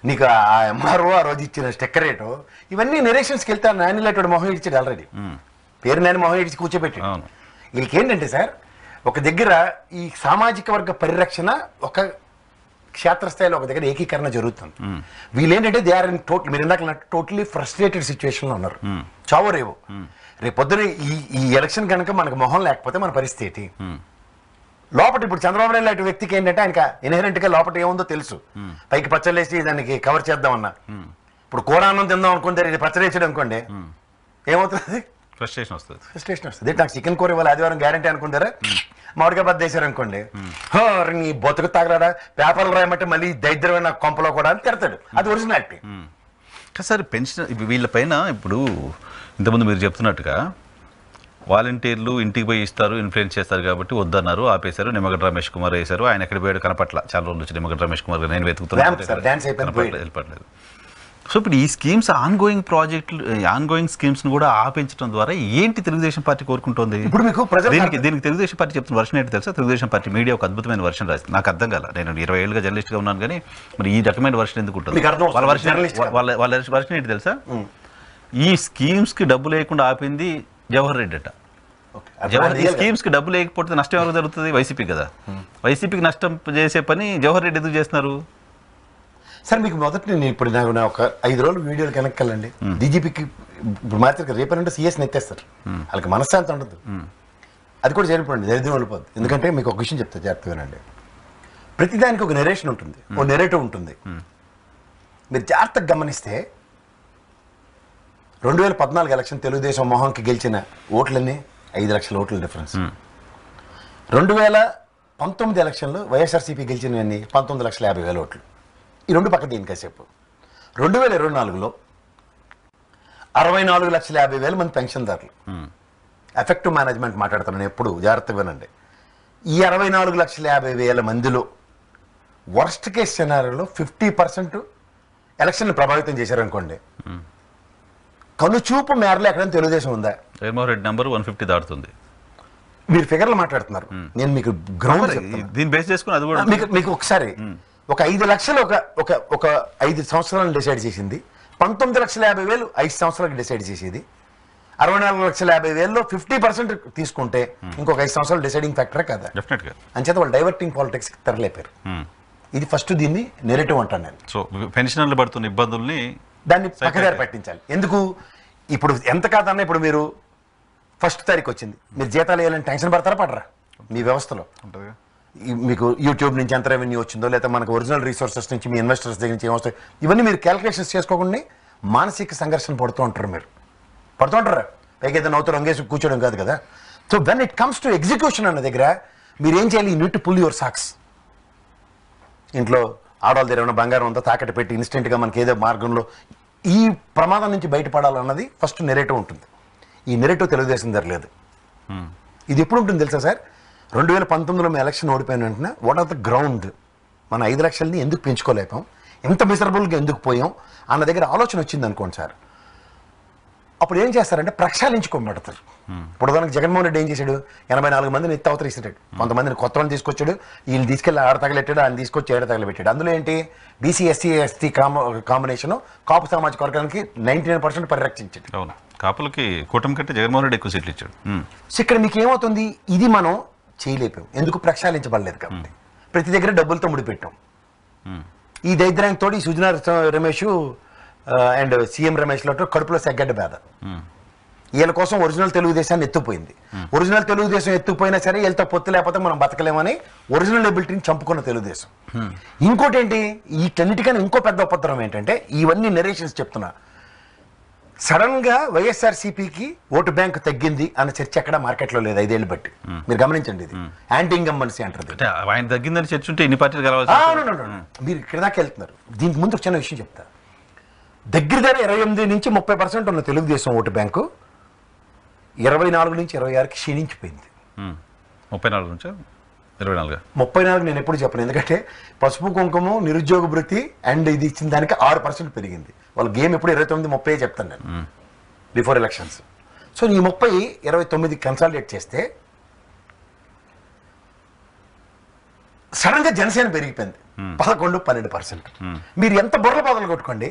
నీకు ఆ ఎంఆర్ఓ ఆ రోజు ఇచ్చిన స్టెక్కర్ రేటు, ఇవన్నీ నెరేషన్స్కి వెళ్తాను. నానిలాంటి మొహం ఇచ్చాడు ఆల్రెడీ, పేరు నాని మొహం ఇచ్చి కూర్చోబెట్టి. వీళ్ళకి ఏంటంటే సార్, ఒక దగ్గర ఈ సామాజిక వర్గ పరిరక్షణ ఒక క్షేత్రస్థాయిలో ఒక దగ్గర ఏకీకరణ జరుగుతుంది. వీళ్ళేంటంటే దే ఆర్ ఇన్ టోటల్, మీరు ఇందాక టోటలీ ఫ్రస్ట్రేటెడ్ సిచ్యువేషన్లో ఉన్నారు. చావో రేవో రేపు పొద్దున ఈ ఎలక్షన్ కనుక మనకు మొహం లేకపోతే మన పరిస్థితి లోపల. ఇప్పుడు చంద్రబాబు నాయుడు లాంటి వ్యక్తికి ఏంటంటే ఆయనక ఇన్హెరెంట్ గా లోపల ఏముందో తెలుసు. పైకి పచ్చలేసి దానికి కవర్ చేద్దామన్నా, ఇప్పుడు కూర అన్నం తిందాం అనుకుంటే ఇది పచ్చలేసాడు అనుకోండి, ఏమవుతుంది? ఫ్రస్ట్రేషన్ వస్తుంది. నాకు చికెన్ కూర ఇవాళ ఆదివారం గ్యారంటీ అనుకుంటారా, మామిడికాయ బద్ద వేసారు అనుకోండి, నీ బతుకు తాగరాడా, పేపర్లు రాయమంటే మళ్ళీ దరిద్రమైన కొంపలో కూడా అని తిడతాడు. అది ఒరిజినాలిటీ. సార్ పెన్షన్ వీళ్ళ పైన ఇప్పుడు ఇంతకుముందు మీరు చెప్తున్నట్టుగా వాలంటీర్లు ఇంటికి పోయి ఇస్తారు, ఇన్ఫ్లుయెన్స్ చేస్తారు కాబట్టి వద్దన్నారు, ఆపేశారు. నిమ్మగడ్డ రమేష్ కుమార్ వేశారు, ఆయన ఎక్కడ పోయాడు కనపట్ల. చాలా రోజులు వచ్చి నిమ్మగడ్డ రమేష్ కుమార్ నేను వెతుకుతున్నాను, వెళ్ళిపడలేదు. సో ఇప్పుడు ఈ స్కీమ్స్ ఆన్గోయింగ్ స్కీమ్స్ కూడా ఆపించడం ద్వారా ఏంటి తెలుగుదేశం పార్టీ కోరుకుంటోంది? ఇప్పుడు మీకు దీనికి తెలుగుదేశం పార్టీ చెప్తున్న వర్షన్ ఏంటి తెలుసా? తెలుగుదేశం పార్టీ మీడియా ఒక అద్భుతమైన వర్షన్ రాసింది. నాకు అర్థం కాల, నేను 20 ఏళ్ళుగా జర్నలిస్ట్గా ఉన్నాను, కానీ మరి ఈ రకమైన వర్షన్ ఎందుకు ఉంటుంది? వాళ్ళ వర్షన్ ఏంటి తెలుసా? ఈ స్కీమ్స్కి డబ్బు లేకుండా ఆపింది జవహర్ రెడ్డి అట. ఈ స్కీమ్స్కి డబ్బు లేకపోతే నష్టం ఎవరికి జరుగుతుంది? వైసీపీ కదా. వైసీపీకి నష్టం చేసే పని జవహర్ రెడ్డి ఎందుకు చేస్తున్నారు? సార్ మీకు మొదటి నేను ఇప్పుడు నాకు ఒక 5 రోజులు వీడియోలు వెనక్కెళ్ళండి. డీజీపీకి ఇప్పుడు మాత్రం రేపనంటే సీఎస్ని ఎత్తేస్తారు, వాళ్ళకి మనశ్శాంతి ఉండదు. అది కూడా జరిగిపోండి, దరిద్రం వెళ్ళిపోద్ది. ఎందుకంటే మీకు ఒక విషయం చెప్తా జాగ్రత్తగానండి. ప్రతిదానికి ఒక నెరేషన్ ఉంటుంది, ఒక నెరేటివ్ ఉంటుంది. మీరు జాగ్రత్తగా గమనిస్తే 2014 ఎలక్షన్ తెలుగుదేశం మొహంకి గెలిచిన ఓట్లన్నీ 5 లక్షల ఓట్ల డిఫరెన్స్. 2019 ఎలక్షన్లో వైఎస్ఆర్సీపీ గెలిచినవన్నీ 19,50,000 ఓట్లు. ఈ రెండు పక్క దీని కాసేపు. 2024లో 64,50,000 మంది పెన్షన్దారులు. ఎఫెక్టివ్ మేనేజ్మెంట్ మాట్లాడుతున్నాను ఎప్పుడు, జాగ్రత్తగా వినండి. ఈ 64,50,000 మందిలో వర్స్ట్ కేస్ సినారియోలో 50% ఎలక్షన్ ప్రభావితం చేశారనుకోండి. కనుచూపు మేరలో ఎక్కడైనా తెలుగుదేశం ఉందా? జగన్మోహన్ రెడ్డి నెంబర్ 150 దాటుతుంది. మీరు ఫిగర్లు మాట్లాడుతున్నారు, నేను మీకు గ్రౌండ్ దీన్ని బేస్ చేసుకుని అది కూడా మీకు ఒకసారి ఒక 5 లక్షలు ఒక 5 సంవత్సరాలను డిసైడ్ చేసింది. 19,50,000 5 సంవత్సరాలకు డిసైడ్ చేసేది. 64,50,000లో 50% తీసుకుంటే ఇంకొక 5 సంవత్సరాలు డిసైడింగ్ ఫ్యాక్టరే కదా. అంచేత వాళ్ళు డైవర్టింగ్ పాలిటిక్స్ తెరలేపారు. ఇది ఫస్ట్, దీన్ని నెరేటివ్ అంటాను నేను. సో పెన్షనర్లు పడుతున్న ఇబ్బందుల్ని దాన్ని పక్కదారి పట్టించాలి. ఎందుకు ఇప్పుడు ఎంత కాదన్నా, ఇప్పుడు మీరు 1st తారీఖు వచ్చింది, మీరు జీతాలు వేయాలని టెన్షన్ పడతారా పడరా? మీ వ్యవస్థలో మీకు యూట్యూబ్ నుంచి ఎంత రెవెన్యూ వచ్చిందో, లేదా మనకు ఒరిజినల్ రిసోర్సెస్ నుంచి మీ ఇన్వెస్టర్స్ దగ్గర నుంచి ఏమొస్తాయి, ఇవన్నీ మీరు క్యాలిక్యులేషన్స్ చేసుకోకుండా మానసిక సంఘర్షణ పడుతూ ఉంటారు. మీరు పడుతూ ఉంటారా? పైకి ఏదైనా అవుతారు, అంగేసి కూర్చోడం కాదు కదా. So when it comes to execution అన్న దగ్గర మీరు ఏం చేయాలి? You need to pull your socks. ఇంట్లో ఆడవాళ్ళ దగ్గర ఏమైనా బంగారం ఉందో తాకట్టు పెట్టి ఇన్స్టెంట్గా మనకి ఏదో మార్గంలో ఈ ప్రమాదం నుంచి బయటపడాలన్నది ఫస్ట్ నెరేటివ్ ఉంటుంది. ఈ నెరేటివ్ తెలుగుదేశం దగ్గర లేదు. ఇది ఎప్పుడు ఉంటుంది తెలుసా సార్? 2019లో మేము ఎలక్షన్ ఓడిపోయిన వెంటనే వాట్ ఆర్ ద గ్రౌండ్, మన 5 లక్షలని ఎందుకు పెంచుకోలేపాం, ఎంత మిసరబుల్గా ఎందుకు పోయాం అన్న దగ్గర ఆలోచన వచ్చింది అనుకోండి సార్, అప్పుడు ఏం చేస్తారంటే ప్రక్షాళించుకోబడతారు. ఇప్పుడు దానికి జగన్మోహన్ రెడ్డి ఏం చేశాడు, 84 మందిని ఎత్తి అవతరిస్తాడు, కొంతమందిని కొత్త వాళ్ళని తీసుకొచ్చాడు, వీళ్ళు తీసుకెళ్ళి ఆడ తగలెట్టాడు, ఆయన తీసుకొచ్చి ఏడ తగలబెట్టాడు. అందులో ఏంటి, బీసీ ఎస్సీ ఎస్టీ కాంబినేషన్ కాపు సామాజిక వర్గానికి 99% పరిరక్షించాడు. అవును, కాపులకి కూటమి కంటే జగన్మోహన్ రెడ్డి ఎక్కువ సీట్లు ఇచ్చాడు. సో ఇక్కడ మీకు ఏమవుతుంది, ఇది మనం చేయలేపాం, ఎందుకు ప్రక్షాళించబడలేదు కాబట్టి. ప్రతి దగ్గర డబ్బులతో ముడిపెట్టాం. ఈ దరిద్రానికి ఈ సుజనా రమేష్ అండ్ సీఎం రమేష్ లో కడుపులో సెగ్గడ్డ బేద. వీళ్ళ కోసం ఒరిజినల్ తెలుగుదేశాన్ని ఎత్తుపోయింది. ఒరిజినల్ తెలుగుదేశం ఎత్తుపోయినా సరే వీళ్ళతో పొత్తు లేకపోతే మనం బతకలేమని ఒరిజినల్ ఎబిలిటీని చంపుకున్న తెలుగుదేశం. ఇంకోటి ఏంటి, వీటన్నిటికన్నా ఇంకో పెద్ద ఉపద్రవం ఏంటంటే, ఇవన్నీ నెరేషన్స్ చెప్తున్నా, సడన్ గా వైఎస్ఆర్సీపీకి ఓటు బ్యాంక్ తగ్గింది అన్న చర్చ ఎక్కడ మార్కెట్లో లేదు 5 ఏళ్ళు బట్టి. మీరు గమనించండి, ఇది యాంటీ ఇన్కంబెన్సీ అంటారు. ఆయన తగ్గిందని చర్చ ఉంటే ఇన్ని పార్టీలు కలవాలి. మీరు ఇక్కడ దాకా వెళ్తున్నారు. దీనికి ముందు ఒక చిన్న విషయం చెప్తా. దగ్గర 28 నుంచి 30% ఉన్న తెలుగుదేశం ఓటు బ్యాంకు 24 నుంచి 26కి క్షీణించిపోయింది. 34 నుంచి 24. 34 నేను ఎప్పుడు చెప్పను, ఎందుకంటే పసుపు కుంకుమ నిరుద్యోగ భృతి అండ్ ఇది ఇచ్చిన దానికి 6% పెరిగింది. వాళ్ళ గేమ్ ఎప్పుడు 29-30 చెప్తాను నేను బిఫోర్ ఎలక్షన్స్. సో ఈ 30 29 కన్సాలిడేట్ చేస్తే సడన్ గా జనసేన పెరిగిపోయింది 11-12%. మీరు ఎంత బుర్ర బాధలు కొట్టుకోండి,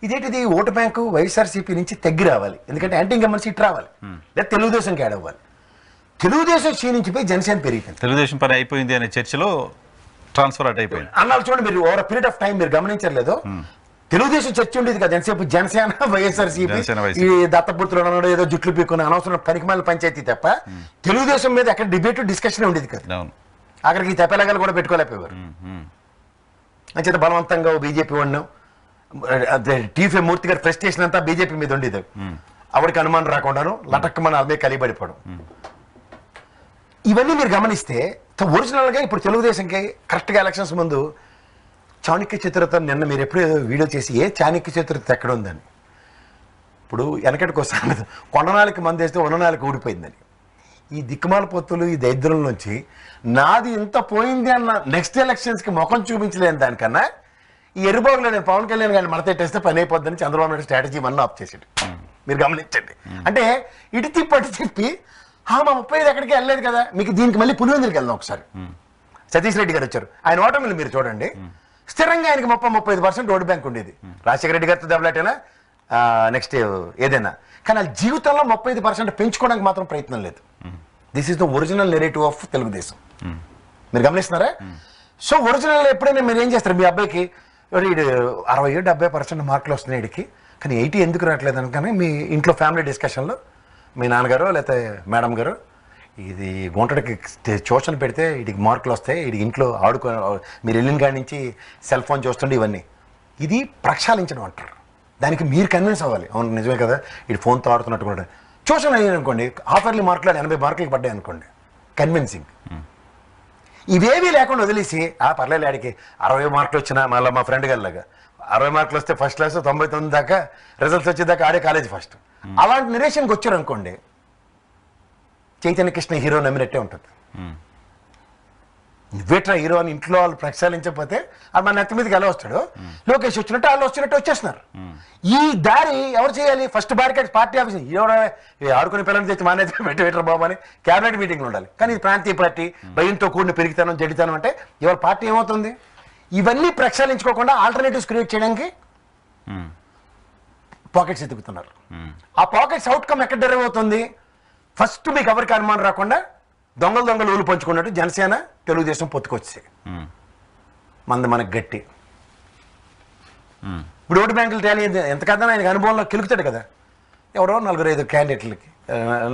ఇదేంటిది ఓటు బ్యాంకు వైఎస్ఆర్సీపీ నుంచి తగ్గి రావాలి, ఎందుకంటే యాంటీ ఇన్కంబెన్సీ ఇటు రావాలి, లేదా తెలుగుదేశంకి యాడ్ అవ్వాలి. తెలుగుదేశం క్షీణించిపోయి జనసేన పెరిగిపోయింది. తెలుగుదేశం పని అయిపోయింది అనే చర్చలో ట్రాన్స్ఫర్ అట్ అయిపోయింది అన్నారు. చూడండి, మీరు ఓవర్ పీరియడ్ ఆఫ్ టైం మీరు గమనించలేదు, తెలుగుదేశం చర్చ ఉండేది కదా ఎంతసేపు, జనసేన వైఎస్ఆర్సీపీ ఈ దత్తపుత్రులు అన్నాడు, ఏదో జుట్లు పీక్కుని అనవసరం పనికిమాలిన పంచాయతీ తప్ప తెలుగుదేశం మీద ఎక్కడ డిబేట్ డిస్కషన్ ఉండేది కదా. అక్కడికి తెప్పలాగాలు కూడా పెట్టుకోలేకపోయారు. అంచేత బలవంతంగా బీజేపీ వాడినాం, టీఫే మూర్తి గారి ఫ్రస్ట్రేషన్ అంతా బీజేపీ మీద ఉండేది. ఆవిడకి అనుమానం రాకుండాను లటక్ మన అదే కలిపడిపోవడం. ఇవన్నీ మీరు గమనిస్తే ఒరిజినల్గా ఇప్పుడు తెలుగుదేశంకి కరెక్ట్గా ఎలక్షన్స్ ముందు చాణక్య చతురత, నిన్న మీరు ఎప్పుడు ఏదో వీడియో చేసి ఏ చాణక్య చతురత ఎక్కడ ఉందని, ఇప్పుడు వెనకటికి వస్తాను, కొండనాలకి మందేస్తే ఉన్ననాలకి ఊడిపోయిందని. ఈ దిక్కుమాల పొత్తులు ఈ దరిద్రం నుంచి నాది ఇంత పోయింది అన్న నెక్స్ట్ ఎలక్షన్స్కి ముఖం చూపించలేని దానికన్నా ఈ ఎరుబాబులో నేను పవన్ కళ్యాణ్ గారిని మడతెట్టేస్తే పని అయిపోద్దని Chandrababu Naidu strategy one of చేసాడు. మీరు గమనించండి, అంటే ఇటు తిప్పి అటు తిప్పి మా 35 ఎక్కడికి వెళ్ళలేదు కదా. మీకు దీనికి మళ్ళీ పులివెందులకు వెళ్దాం ఒకసారి. సతీష్ రెడ్డి గారు వచ్చారు, ఆయన ఓటమిలు మీరు చూడండి, స్థిరంగా ఆయనకి 35% ఓటు బ్యాంక్ ఉండేది. రాజశేఖర రెడ్డి గారితో దెబ్బలాటైనా నెక్స్ట్ ఏదైనా, కానీ వాళ్ళ జీవితంలో 35% పెంచుకోవడానికి మాత్రం ప్రయత్నం లేదు. This is the original narrative of Telugu Desam. మీరు గమనిస్తున్నారా? సో ఒరిజినల్ ఎప్పుడైనా మీరు ఏం చేస్తారు, మీ అబ్బాయికి 60-70% మార్కులు వస్తున్నాయి వీడికి, కానీ 80 ఎందుకు రావట్లేదు అనుకని మీ ఇంట్లో ఫ్యామిలీ డిస్కషన్లో మీ నాన్నగారు లేకపోతే మేడం గారు ఇది గుంటడికి ట్యూషన్ పెడితే వీడికి మార్కులు వస్తాయి, వీడికి ఇంట్లో మీరు వెళ్ళిన కాడి నుంచి సెల్ ఫోన్ చూస్తుండే ఇవన్నీ, ఇది ప్రక్షాళించడం అంటారు. దానికి మీరు కన్విన్స్ అవ్వాలి, అవును నిజమే కదా ఇది ఫోన్తో ఆడుతున్నట్టు కూడా. ట్యూషన్ అయ్యాను అనుకోండి, హాఫర్లీ మార్కులు 80 మార్కులకి పడ్డాయి అనుకోండి, కన్విన్సింగ్. ఇవేవీ లేకుండా వదిలేసి పర్లేదు ఆడికి 60 మార్కులు వచ్చినా, మళ్ళీ మా ఫ్రెండ్ గారిలాగా 60 మార్కులు వస్తే ఫస్ట్ క్లాస్, 99 దాకా రిజల్ట్స్ వచ్చేదాకా ఆడే కాలేజ్ ఫస్ట్, అలాంటి నిరేషన్కి వచ్చారు అనుకోండి, చైతన్య కృష్ణ హీరో నమ్మినట్టే ఉంటుంది. నువ్వేట్రా హీరో అని ఇంట్లో వాళ్ళు ప్రక్షాళించకపోతే అది మన నెత్తి మీదకి ఎలా వస్తాడు, లోకేష్ వచ్చినట్టు వాళ్ళు వచ్చినట్టు వచ్చేస్తున్నారు. ఈ దారి ఎవరు చేయాలి, ఫస్ట్ బారికేడ్ పార్టీ ఆఫీస్, ఆడుకునే పిల్లలు తెచ్చి మా నెత్తి పెట్టేటర్ బాబు అని క్యాబినెట్ మీటింగ్లు ఉండాలి. కానీ ఇది ప్రాంతీయ పార్టీ, భయంతో కూడిన పెరిగితనం జడితనం అంటే ఇవాళ పార్టీ ఏమవుతుంది, ఇవన్నీ ప్రక్షాళించుకోకుండా ఆల్టర్నేటివ్స్ క్రియేట్ చేయడానికి పాకెట్స్ ఎదుగుతున్నారు. ఆ పాకెట్స్ అవుట్కమ్ ఎక్కడ డెరైవ్ అవుతుంది, ఫస్ట్ మీకు ఎవరికి అనుమానం రాకుండా దొంగలు ఊళ్ళు పంచుకున్నట్టు జనసేన తెలుగుదేశం పొత్తుకొచ్చాయి. మనకు గట్టి. ఇప్పుడు ఓటు బ్యాంకులు తేలి ఎంత కదా ఆయనకు అనుభవంలో కెలుకుతాడు కదా, ఎవరో 4-5 క్యాండిడేట్లకి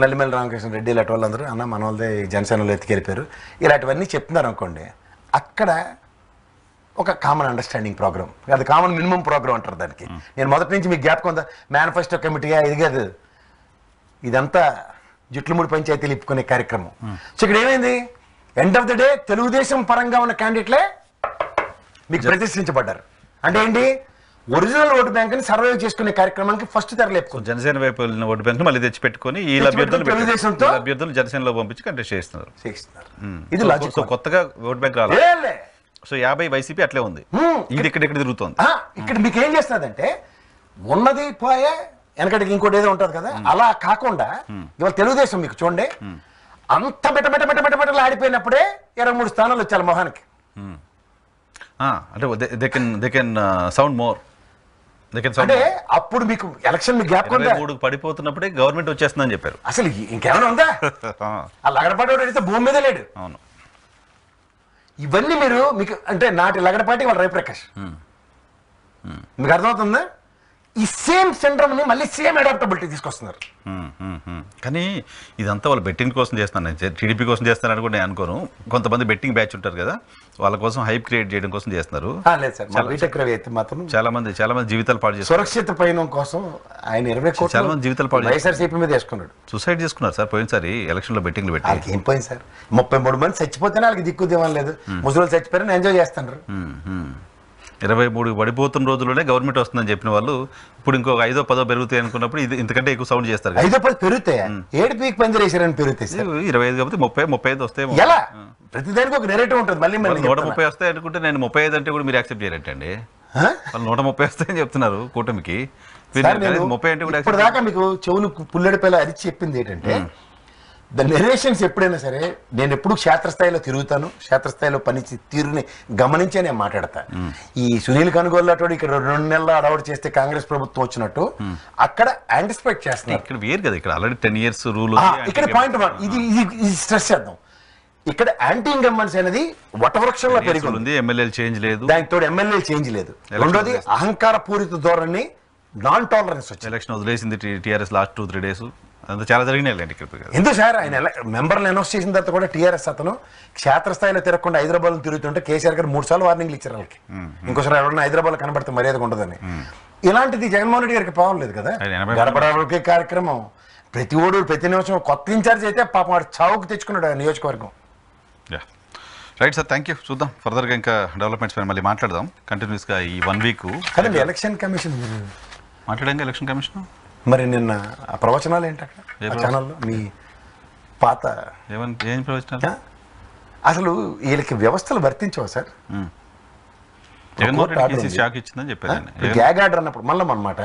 నల్లిమల్లి రామకృష్ణ రెడ్డి ఇలాంటి వాళ్ళందరూ అన్న మన వాళ్ళదే జనసేనలో ఎత్తుకెళ్ళిపోయారు ఇలాంటివన్నీ చెప్తున్నారు అనుకోండి, అక్కడ ఒక కామన్ అండర్స్టాండింగ్ ప్రోగ్రామ్, అది కామన్ మినిమం ప్రోగ్రామ్ అంటారు దానికి. నేను మొదటి నుంచి మీకు గ్యాప్ కొంత మేనిఫెస్టో కమిటీగా ఇది కాదు, ఇదంతా జుట్లుముడి పంచాయతీలు ఇప్పుకునే కార్యక్రమం. సో ఇక్కడ ఏమైంది, end of the day Telugu Desam పరంగా ఉన్న క్యాండిడేట్లే మీకు ప్రతిష్ఠించబడ్డారు. అంటే ఏంటి, ఒరిజినల్ ఓటు బ్యాంక్ ని సర్వే చేసుకునే కార్యక్రమానికి ఫస్ట్ తెరలేపుకుంది. జనసేన వైపు వెళ్ళిన ఓటు బ్యాంక్ మళ్ళీ తెచ్చి పెట్టుకుని ఈ అభ్యర్థులు జనసేనలో పంపించి కంటెస్ట్ చేస్తున్నారు. ఇది లాజిక్. కొత్తగా ఓటు బ్యాంక్ రాలేదు, సో 50 వైసీపీ అట్లే ఉంది, ఇది ఇక్కడ తిరుగుతోంది. ఇక్కడ మీకు ఏం చేస్తుందంటే ఉన్నది పోయే వెనకటికి ఇంకోటి ఏదో ఉంటుంది కదా, అలా కాకుండా ఇవాళ తెలుగుదేశం మీకు చూడండి అంత బెట్టబెట్టబెట్టబెట్టబెట్టలు ఆడిపోయినప్పుడే 23 స్థానాలు వచ్చారు మొహానికి. అంటే దే కెన్ సౌండ్ మోర్, అంటే అప్పుడు మీకు ఎలక్షన్ మీకు గ్యాప్ 23 పడిపోతున్నప్పుడే గవర్నమెంట్ వచ్చేస్తుందని చెప్పారు. అసలు ఇంకేమైనా ఉందా? ఆ లగడపాటి అయితే భూమి మీద లేడు. అవును, ఇవన్నీ మీరు మీకు అంటే నాటి లగడపాటి వాళ్ళ రవిప్రకాష్ మీకు అర్థమవుతుందా? ఈ సేమ్ సిండ్రమ్ ని మళ్ళీ సేమ్ అడాప్టబిలిటీ తీసుకొస్తున్నారు. కానీ ఇదంతా వాళ్ళు బెట్టింగ్ కోసం చేస్తాను, టీడీపీ కోసం చేస్తారని కూడా నేను అనుకోను. కొంతమంది బెట్టింగ్ బ్యాచ్ ఉంటారు కదా, వాళ్ళ కోసం హైప్ క్రియేట్ చేయడం కోసం చేస్తున్నారు. లేదు సార్, బీటెక్ రవి అయితే మాత్రం చాలా మంది జీవితాలు పాడు చేస్తారు. సురక్షిత పయనం కోసం ఆయన 20 కోట్లు చాలా మంది జీవితాలు పాడు వైఎస్ఆర్సీపీ మీద వేసుకున్నాడు. సూసైడ్ చేసుకున్నారు సార్ పోయినసారి ఎలక్షన్ లో బెట్టింగ్లు పెట్టి. వాళ్ళకి ఏం పోయింది సార్, 33 మంది చచ్చిపోతేనే వాళ్ళకి దిక్కు దివం లేదు. ముసలి చచ్చిపోయారని ఎంజాయ్ చేస్తున్నారు. 23 పడిపోతున్న రోజుల్లోనే గవర్నమెంట్ వస్తుందని చెప్పిన వాళ్ళు ఇప్పుడు ఇంకో 5ో 10ో పెరుగుతాయి అనుకున్నప్పుడు ఇది ఇంతకంటే ఎక్కువ సౌండ్ చేస్తారు. 5ో 10 పెరుగుతాయి, 7 పీక్ పందిరి వేసారని పెరుగుతాయి సార్. 25 కాబట్టి 30, 35 వస్తాయి. ఎలా ప్రతిదానికి ఒక నెరేటివ్ ఉంటుంది. మళ్ళీ 130 వస్తాయి అనుకుంటే నేను 35 అంటే కూడా మీరు యాక్సెప్ట్ చేయాలంటండి. వాళ్ళు 130 వస్తాయని చెప్తున్నారు కూటమికి, 30 అంటే కూడా. ఇప్పుడు దాకా మీకు చెవులు పుల్లడిపేలా అరిచి చెప్పింది ఏంటంటే ద నెరేషన్స్ ఎప్పుడైనా సరే నేను ఎప్పుడు క్షేత్రస్థాయిలో తిరుగుతాను, క్షేత్రస్థాయిలో పని తీరుని గమనించే నేను మాట్లాడతా. ఈ సునీల్ కనుగోలు ఇక్కడ 2 నెలల అడవుడు చేస్తే కాంగ్రెస్ ప్రభుత్వం వచ్చినట్టు అక్కడ యాంటిసిపేట్ చేస్తున్నారు. ఇక్కడ వేరు కదా, ఇక్కడ ఆల్రెడీ 10 years రూల్. ఇక్కడ పాయింట్ ఇది స్ట్రెస్ చేద్దాం. ఇక్కడ యాంటీ ఇన్కంబెన్సీ అనేది వటవృక్షంలో పెరుగుతుంది, ఎమ్మెల్యేలు చేంజ్ లేదు, దానితో ఎమ్మెల్యేలు చేంజ్ లేదు. రెండోది అహంకార పూరిత ధోరణి, నాన్ టాలరెన్స్ వచ్చింది. ఎలక్షన్ వదిలేసింది టీఆర్ఎస్ లాస్ట్ 2-3 days, అంత చాలా జరిగినాయి. ఎందుకు సార్ ఆయన మెంబర్లు అనౌన్స్ చేసిన తర్వాత కూడా టీఆర్ఎస్ అతను క్షేత్రస్థాయిలో తిరగకుండా హైదరాబాద్ తిరుగుతుంటే కేసీఆర్ గారు 3 సార్లు వార్నింగ్లు ఇచ్చారు వాళ్ళకి. ఇంకోసారి ఎవరన్నా హైదరాబాద్ కనబడితే మర్యాదగా ఉండదని. ఇలాంటిది జగన్మోహన్ రెడ్డి గారికి పావం లేదు కదా. గడపడకే కార్యక్రమం ప్రతి ఓడు ప్రతి నిమిషం కొత్త ఇన్ఛార్జ్ అయితే పాపం వాడు చావుకు తెచ్చుకున్నాడు ఆ నియోజకవర్గం. Right sir, thank you. చూద్దాం ఫర్దర్గా ఇంకా డెవలప్మెంట్స్ పైన మళ్ళీ మాట్లాడదాం కంటిన్యూస్గా. ఈ 1 week కదండి ఎలక్షన్ కమిషన్ మాట్లాడాం. ఎలక్షన్ కమిషన్ మరి నిన్న ఆ ప్రవచనాలు ఏంటి అక్కడ ఛానల్లో మీ పాత ఏం ప్రవచనాలు? అసలు వీళ్ళకి వ్యవస్థలు వర్తించవా సార్? జగన్మోహన్ రెడ్డి షాక్ ఇచ్చిందని చెప్పారు. గ్యాగ్ ఆర్డర్ అన్నప్పుడు మళ్ళీ అనమాట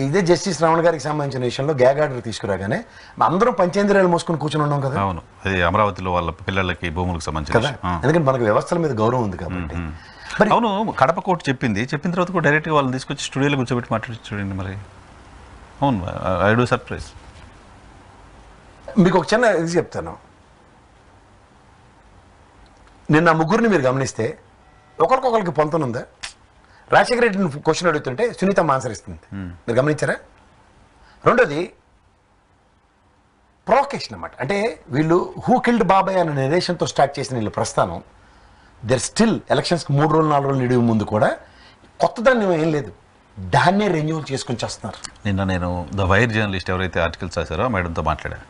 ఇదే జస్టిస్ రమణ గారికి సంబంధించిన విషయంలో గ్యాగ్ ఆర్డర్ తీసుకురాగానే అందరం పంచేంద్రియాలు మోసుకొని కూర్చొని ఉన్నాం కదా. అవును, అది అమరావతిలో వాళ్ళ పిల్లలకి భూములకు సంబంధించి కదా, ఎందుకంటే మనకు వ్యవస్థల మీద గౌరవం ఉంది కాబట్టి. అవును, కడప కోర్టు చెప్పిన తర్వాత కూడా డైరెక్ట్గా వాళ్ళని తీసుకొచ్చి స్టూడియోలో కూర్చోబెట్టి మాట్లాడి చూడండి మరి. అవును, ఐ డూ సర్ప్రైజ్. మీకు ఒక చిన్న ఇది చెప్తాను. నిన్న ముగ్గురిని మీరు గమనిస్తే ఒకరికొకరికి పొంతనుందా? రాజశేఖర రెడ్డిని క్వశ్చన్ అడుగుతుంటే సునీతమ్మ ఆన్సర్ ఇస్తుంది, మీరు గమనించారా? రెండోది ప్రొవకేషన్ అన్నమాట. అంటే వీళ్ళు హూ కిల్డ్ బాబాయ్ అనే నెరేషన్తో స్టార్ట్ చేసిన వీళ్ళు ప్రస్థానం దర్ స్టిల్ ఎలక్షన్స్కి 3 రోజులు 4 రోజులు నిడివి ముందు కూడా కొత్తదాన్ని ఏం లేదు, దాన్నే రెన్యూవల్ చేసుకొని చేస్తున్నారు. నిన్న నేను ద వైర్ జర్నలిస్ట్ ఎవరైతే ఆర్టికల్స్ రాశారో ఆ మేడంతో మాట్లాడాను.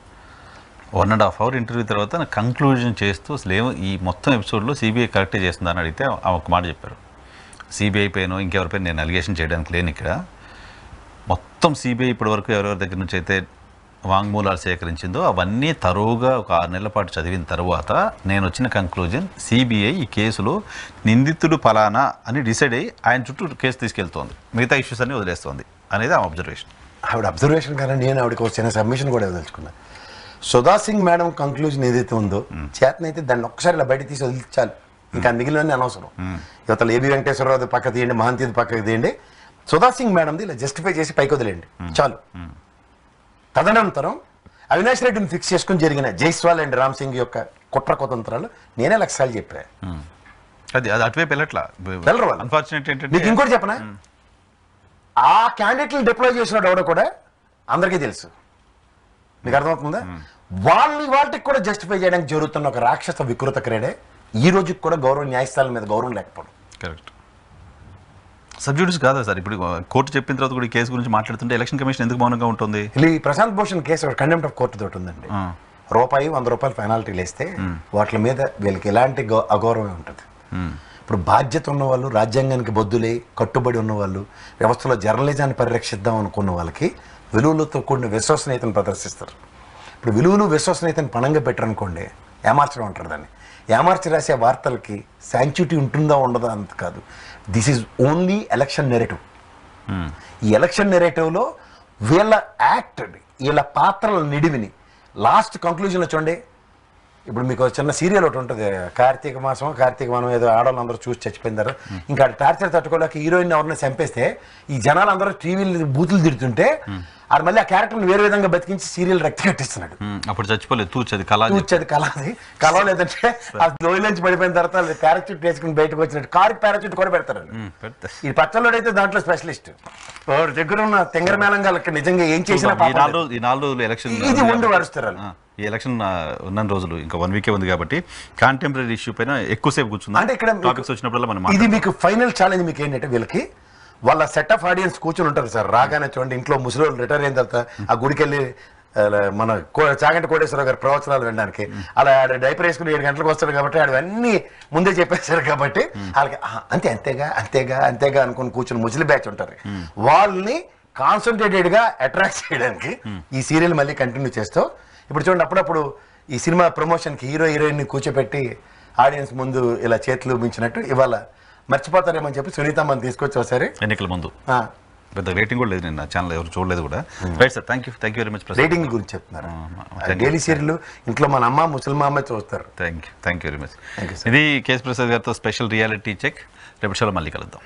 1.5 hour ఇంటర్వ్యూ తర్వాత కంక్లూజన్ చేస్తూ అసలు ఏమో ఈ మొత్తం ఎపిసోడ్లో సిబిఐ కరెక్టే చేస్తుందని అడిగితే ఆ ఒక మాట చెప్పారు. సిబిఐ పైన ఇంకెవరిపైన నేను అలిగేషన్ చేయడానికి లేను. ఇక్కడ మొత్తం సిబిఐ ఇప్పటివరకు ఎవరెవరి దగ్గర నుంచి అయితే వాంగ్మూలాలు సేకరించిందో అవన్నీ తరువుగా ఒక 6 నెలల పాటు చదివిన తర్వాత నేను వచ్చిన కంక్లూజన్ సిబిఐ ఈ కేసులో నిందితుడు ఫలానా అని డిసైడ్ అయ్యి ఆయన చుట్టూ కేసు తీసుకెళ్తోంది, మిగతా ఇష్యూస్ అన్ని వదిలేస్తోంది అనేది ఆ అబ్జర్వేషన్. ఆవిడ అబ్జర్వేషన్ కానీ నేను ఆవిడకి వచ్చిన సబ్మిషన్ కూడా ఇవ్వదలుచుకున్నాను. సుధా సింగ్ మేడం కంక్లూజన్ ఏదైతే ఉందో చేతనైతే దాన్ని ఒక్కసారి ఇలా బయట తీసి వదిలించాలి, ఇంకా మిగిలిన అనవసరం. యువతలు ఏబి వెంకటేశ్వరరావు పక్కకు తీయండి, మహాంతీది పక్కకు తీయండి, సుధా సింగ్ మేడంది ఇలా జస్టిఫై చేసి పైకి వదిలేండి చాలు. తదనంతరం అవినాష్ రెడ్డిని ఫిక్స్ చేసుకుని జరిగిన జైస్వాల్ అండ్ రామ్ సింగ్ యొక్క కుట్ర కుతంత్రాలు నేనే లక్షలు చెప్పా. అది అటువైపు వెళ్ళట్లా. అన్ఫార్చునేట్ ఏంటంటే మీకు ఇంకోటి చెప్పనా, ఆ క్యాండిడేట్లు డిప్లాయ్ చేసినాడు ఎవడో కూడా అందరికీ తెలుసు. మీకు అర్థమవుతుందా? వాటికి కూడా జస్టిఫై చేయడానికి జరుగుతున్న ఒక రాక్షస వికృత క్రీడే ఈ రోజుకి కూడా గౌరవ న్యాయస్థానాల మీద గౌరవం లేకపోవడం. కరెక్ట్. సబ్జుడిస్ కాదా సార్? ఇప్పుడు కోర్టు చెప్పిన తర్వాత కూడా ఈ కేసు గురించి మాట్లాడుతుంటే ఎలక్షన్ కమిషన్ ఎందుకు మౌనంగా ఉంటుంది? ఈ Prashant Bhushan case contempt of court తోటి ఉందండి. ₹100 పెనాల్టీలు వేస్తే వాటి మీద వీళ్ళకి ఎలాంటి అగౌరవం ఉంటుంది. ఇప్పుడు బాధ్యత ఉన్నవాళ్ళు, రాజ్యాంగానికి బొద్దులై కట్టుబడి ఉన్నవాళ్ళు, వ్యవస్థలో జర్నలిజాన్ని పరిరక్షిద్దాం అనుకున్న వాళ్ళకి విలువలతో కూడిన విశ్వసనీయతను ప్రదర్శిస్తారు. ఇప్పుడు విలువలు విశ్వసనీయతను పణంగా పెట్టరనుకోండి, ఏమార్చడం అంటారు దాన్ని. ఏమార్చి రాసే వార్తలకి శాంక్చుటీ ఉంటుందా ఉండదా అంత కాదు. This is only election narrative. ఈ ఎలక్షన్ నెరేటివ్లో వీళ్ళ యాక్ట్, వీళ్ళ పాత్రల నిడివిని లాస్ట్ కంక్లూజన్లో చూడండి. ఇప్పుడు మీకు చిన్న సీరియల్ ఒకటి ఉంటుంది, కార్తీక మాసం ఏదో ఆడవాళ్ళందరూ చూసి చచ్చిపోయినారు. ఇంకా టార్చర్ తట్టుకోలేక హీరోయిన్ ఎవరిని చంపేస్తే ఈ జనాలందరూ టీవీలు బూతులు తిడుతుంటే అది మళ్ళీ ఆ క్యారెక్టర్ని వేరే విధంగా బతికించి సీరియల్ రక్తి కట్టిస్తున్నాడు. అప్పుడు చచ్చిపోలేదు, తూచది కలవలేదంటే ఆ లోయల నుంచి పడిపోయిన తర్వాత పారాచూట్ వేసుకుని బయటకు వచ్చినట్టు కారుకి పారాచూట్ కూడా పెడతారు. ఈ పచ్చళ్ళోడు అయితే దాంట్లో స్పెషలిస్ట్. దగ్గర ఉన్న తెంగర మేళంగా నిజంగా ఏం చేసినా ఈ 4 రోజులు ఎలక్షన్ ఇది ఉండి వరుస్తారు. ఈ ఎలక్షన్ ఉన్న రోజులు ఇంకా 1 వీకే ఉంది కాబట్టి కాంటెంపరీ ఇష్యూ పైన ఎక్కువసేపు కూర్చుంది. అంటే ఇక్కడ టాపిక్స్ వచ్చినప్పుడు మనం ఇది మీకు ఫైనల్ ఛాలెంజ్ మీకు ఏంటంటే వీళ్ళకి వాళ్ళ సెట్ ఆఫ్ ఆడియన్స్ కూర్చొని ఉంటారు సార్. రాగానే చూడండి ఇంట్లో ముసలి రిటైర్ అయిన తర్వాత ఆ గుడికి వెళ్ళి మన చాగంటి కోటేశ్వరరావు గారి ప్రవచనాలు వినడానికి అలా డైపర్ వేసుకుని 7 గంటలకు వస్తాడు కాబట్టి ఆడు అన్ని ముందే చెప్పేశారు కాబట్టి వాళ్ళకి అంతేగా అనుకుని కూర్చొని ముసలి బ్యాచ్ ఉంటారు. వాళ్ళని కాన్సన్ట్రేటెడ్ గా అట్రాక్ట్ చేయడానికి ఈ సీరియల్ మళ్ళీ కంటిన్యూ చేస్తావు. ఇప్పుడు చూడండి అప్పుడప్పుడు ఈ సినిమా ప్రమోషన్కి హీరోయిన్ ని కూర్చోపెట్టి ఆడియన్స్ ముందు ఇలా చేతులు మించినట్టు ఇవాళ మర్చిపోతారేమని చెప్పి సునీతమ్మని తీసుకొచ్చి ఒకసారి ఎన్నికల ముందు పెద్ద రేటింగ్ కూడా లేదు, నేను ఛానల్ ఎవరు చూడలేదు కూడా. Right sir, thank you very much. Rating గురించి చెప్తున్నారు. డైలీ సీరియల్ ఇంట్లో మన అమ్మ ముసలిమా అమ్మ చూస్తారు. Thank you very much. ఇది కేఎస్ ప్రసాద్ గారితో స్పెషల్ రియాలిటీ చెక్. రేపు షోలో మళ్ళీ కలుద్దాం.